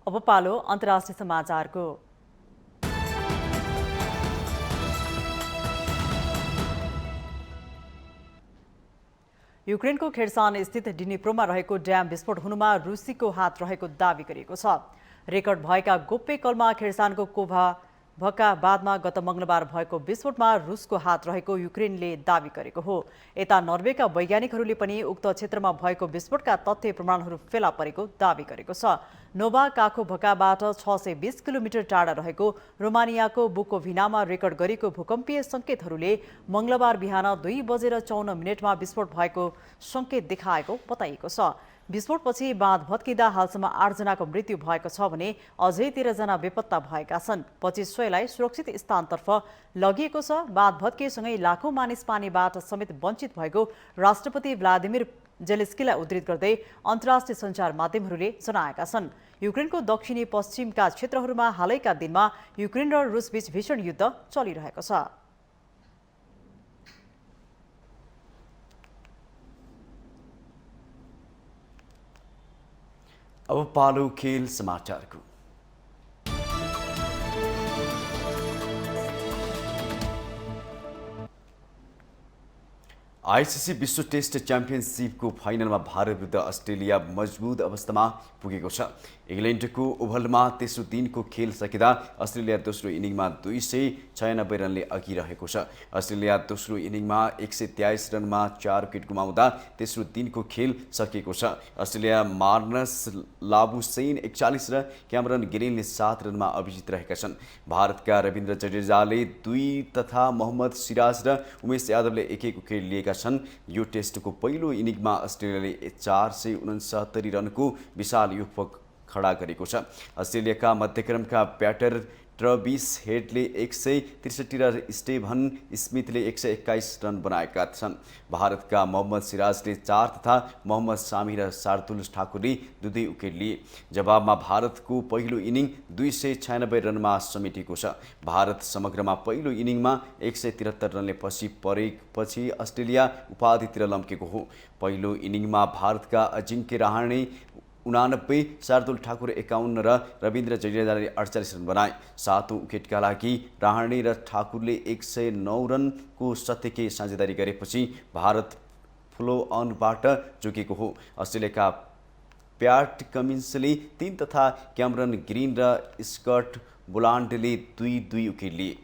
अब पालो अन्तर्राष्ट्रिय समाचारको। युक्रेनको खेर्सन स्थित डिनिप्रोमा रहेको ड्याम विस्फोट हुनुमा रुसीको हात रहेको दावी गरिएको छ। रेकर्ड भएका गोप्य कलमा खेर्सानको कोभाभका बादमा गत मंगलबार भएको विस्फोटमा रुसको हात रहेको युक्रेनले दावी गरेको हो। यता नर्वेका वैज्ञानिकहरूले पनि उक्त क्षेत्रमा भएको विस्फोटका तथ्य प्रमाणहरू फेला परेको दावी गरेको छ। नोभा काखोभकाबाट 620 किलोमिटर टाढा रहेको रोमानियाको बुकोभिनामा रेकर्ड गरेको भूकम्पीय सङ्केतहरूले मंगलबार बिहान 2:54 विस्फोट भएको सङ्केत देखाएको बताइएको छ। विस्फोटपछि बाँध भत्किँदा हालसम्म 8 जनाको मृत्यु भएको छ भने अझै 13 जना बेपत्ता भएका छन्। 25 सयलाई सुरक्षित स्थानतर्फ लगिएको छ। बाँध भत्किएसँगै लाखौं मानिस पानीबाट समेत वञ्चित भएको राष्ट्रपति भ्लादिमिर जेलेस्कीलाई उद्धृत गर्दै अन्तर्राष्ट्रिय सञ्चार माध्यमहरूले जनाएका छन्। युक्रेनको दक्षिणी पश्चिमका क्षेत्रहरूमा हालैका दिनमा युक्रेन र रुसबीच भीषण युद्ध चलिरहेको छ। अब पालो खेल समाचारको। आईसीसी विश्व टेस्ट च्याम्पियनशिपको फाइनलमा भारत विरुद्ध अस्ट्रेलिया मजबुत अवस्थामा पुगेको छ। इंग्ल्यान्डको ओभलमा तेस्रो दिनको खेल सकिँदा अस्ट्रेलिया दोस्रो इनिङमा 296 रनले अघि रहेको छ। अस्ट्रेलिया दोस्रो इनिङमा 123 रनमा 4 विकेट गुमाउँदा तेस्रो दिनको खेल सकिएको छ। अस्ट्रेलिया मार्नस लाबुसैन 41 र क्यामरन गिरेनले 7 रनमा अभिजित रहेका छन्। भारतका रविन्द्र जडेजाले 2 तथा मोहम्मद सिराज र उमेश यादवले 1-1 विकेट लिएका छन्। यो टेस्टको पहिलो इनिङमा अस्ट्रेलियाले 469 रनको विशाल युगपक खडा गरेको छ। अस्ट्रेलियाका मध्यक्रमका ब्याटर ट्रविस हेडले 163 र स्टेभन स्मिथले 121 रन बनाएका छन्। भारतका मोहम्मद सिराजले 4 तथा मोहम्मद सामी र शार्दुल ठाकुरले 2 विकेट लिए। जवाबमा भारतको पहिलो इनिङ 296 रनमा समेटिएको छ। भारत समग्रमा पहिलो इनिङमा 173 रनले पछि परेपछि अस्ट्रेलिया उपाधितिर लम्केको हो। पहिलो इनिङमा भारतका अजिङ्क्य रहाणे 89, शार्दुल ठाकुर 51 र रविन्द्र जडेजाले 48 रन बनाए। 7औं विकेटका लागि रहाणे र ठाकुरले 109 रनको सत्यके साझेदारी गरेपछि भारत फ्लो अनबाट जोगिएको हो। अस्ट्रेलियाका प्याट कमिन्सले 3 तथा क्यामरन ग्रिन र स्कट बुलान्डले 2-2 विकेट लिए।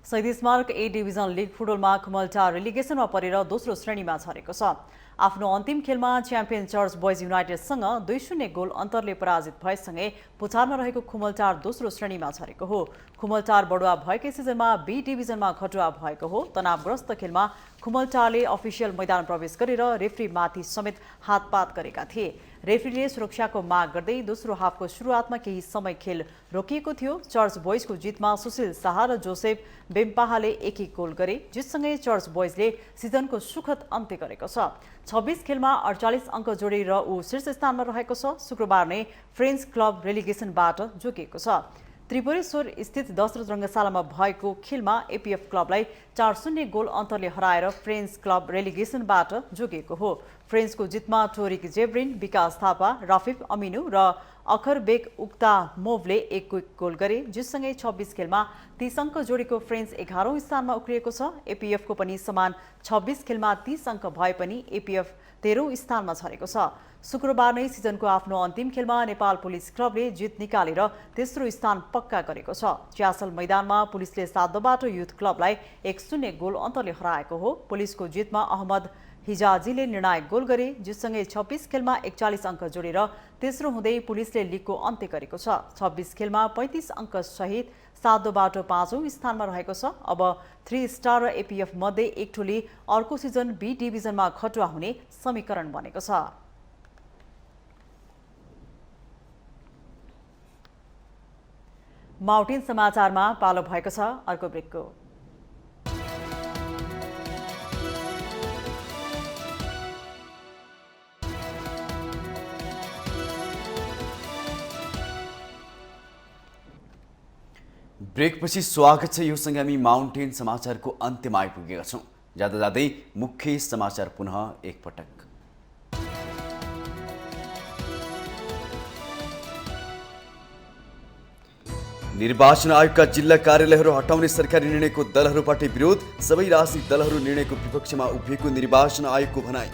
शहीद स्मारक ए डिभिजन लिग फुटबलमा खुमलटार रेलिगेसनमा परेर दोस्रो श्रेणीमा झरेको छ। आफ्नो अन्तिम खेलमा च्याम्पियन चर्च बोइज युनाइटेडसँग 2-0 गोल अन्तरले पराजित भएसँगै पुछारमा रहेको खुमलटार दोस्रो श्रेणीमा झरेको हो। खुमलटार बढुवा भएकै सिजनमा बी डिभिजनमा खटुवा भएको हो। तनावग्रस्त खेलमा खुमलटारले अफिसियल मैदान प्रवेश गरेर रेफ्रीमाथि समेत हातपात गरेका थिए। रेफ्रीले सुरक्षाको माग गर्दै दोस्रो हाफको सुरुवातमा केही समय खेल रोकिएको थियो। चर्च बोइजको जितमा सुशील शाह र जोसेफ बेम्पाहाले 1-1 गोल गरे, जितसँगै चर्च बोइजले सिजनको सुखद अन्त्य गरेको छ। 26 खेलमा 48 अङ्क जोडेर ऊ शीर्ष स्थानमा रहेको छ। शुक्रबार नै फ्रेन्च क्लब रेलिगेसनबाट जोगिएको छ। त्रिपुरेश्वर स्थित दशरथ रङ्गशालामा भएको खेलमा एपीएफ क्लबलाई 4-0 गोल अन्तरले हराएर फ्रेन्च क्लब रेलिगेसनबाट जोगिएको हो। फ्रेन्चको जितमा टोरिक जेब्रिन, विकास थापा, राफिफ अमिनु र अखरबेक उक्ता मोभले 1-1 गोल गरे, जिससँगै 26 खेलमा 30 अङ्क जोडेको फ्रेन्च 11औं स्थानमा उक्लिएको छ। एपीएफको पनि समान 26 खेलमा 30 अङ्क भए पनि एपीएफ 13औं स्थानमा झरेको छ। शुक्रबार नै सिजनको आफ्नो अन्तिम खेलमा नेपाल पुलिस क्लबले जित निकालेर तेस्रो स्थान पक्का गरेको छ। च्यासल मैदानमा पुलिसले सातोबाटो युथ क्लबलाई 1-0 गोल अन्तरले हराएको हो। पुलिसको जितमा अहमद हिजाजीले निर्णायक गोल गरे, जिससँगै 26 खेलमा 41 अङ्क जोडेर तेस्रो हुँदै पुलिसले लिगको अन्त्य गरेको छ। 26 खेलमा 35 अङ्क सहित सातोबाटो 5औं स्थानमा रहेको छ। अब 3 स्टार र एपीएफ मध्ये एक टोली अर्को सिजन बी डिभिजनमा खटुवा हुने समीकरण बनेको छ। माउन्टेन समाचारमा पालो भएको छ अर्को ब्रेकको। ब्रेकपछि स्वागत छ। यो सँगै हामी माउन्टेन समाचारको अन्त्यमा आइपुगेका छौँ। जाँदा जाँदै मुख्य समाचार पुनः एकपटक। निर्वाचन आयोगका जिल्ला कार्यालयहरू हटाउने सरकारी निर्णयको दलहरूबाट विरोध। सबै राजनीतिक दलहरू निर्णयको विपक्षमा उभिएको निर्वाचन आयोगको भनाई।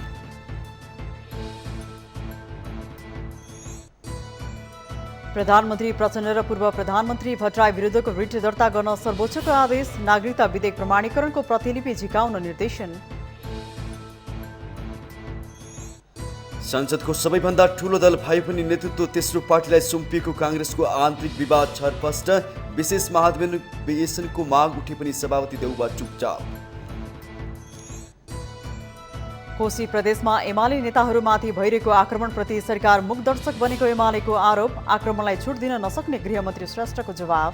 प्रधानमन्त्री प्रचण्ड र पूर्व प्रधानमन्त्री भट्टराई विरुद्धको रिट दर्ता गर्न सर्वोच्चको आदेश। नागरिकता विधेयक प्रमाणीकरणको प्रतिलिपि झिकाउन निर्देशन। संसदको सबैभन्दा ठूलो दल भए पनि नेतृत्व तेस्रो पार्टीलाई सुम्पिएको कांग्रेसको आन्तरिक विवाद छरपष्ट। विशेष महाधिवेशनको माग उठे पनि सभापति देउबा चुपचाप। कोशी प्रदेशमा एमाले नेताहरूमाथि भइरहेको आक्रमणप्रति सरकार मुखदर्शक बनेको एमालेको आरोप। आक्रमणलाई छुट दिन नसक्ने गृहमन्त्री श्रेष्ठको जवाफ।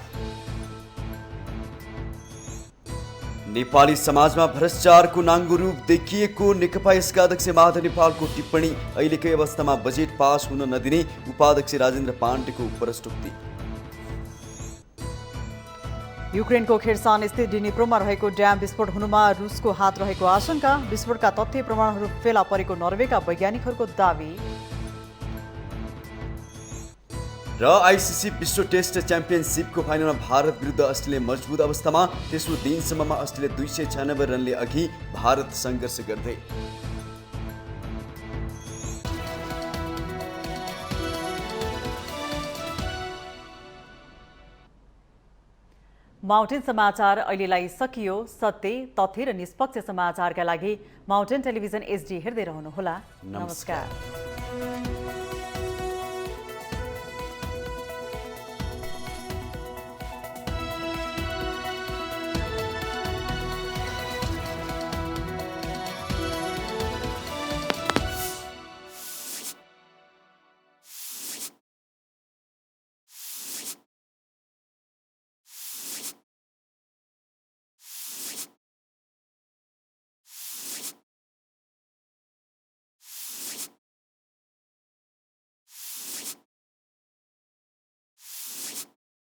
नेपाली समाजमा भ्रष्टाचारको नाङ्गो रूप देखिएको नेकपा यसका अध्यक्ष माधव नेपालको टिप्पणी। अहिलेकै अवस्थामा बजेट पास हुन नदिने उपाध्यक्ष राजेन्द्र पाण्डेको उपराष्ट्रपति। युक्रेनको खेर्सान स्थित डिनिप्रोमा रहेको ड्याम विस्फोट हुनुमा रुसको हात रहेको आशंका। विस्फोटका तथ्य प्रमाणहरू फेला परेको नर्वेका वैज्ञानिकहरूको दावी। र आईसीसी विश्व टेस्ट च्याम्पियनसिपको फाइनलमा भारत विरुद्ध अस्ट्रेलिया मजबुत अवस्थामा। तेस्रो दिनसम्ममा अस्ट्रेलिया 296 रनले अघि, भारत सङ्घर्ष गर्दै। माउन्टेन समाचार अहिलेलाई सकियो। सत्य, तथ्य र निष्पक्ष समाचारका लागि माउन्टेन टेलिभिजन एचडी हेर्दै रहनुहोला। नमस्कार।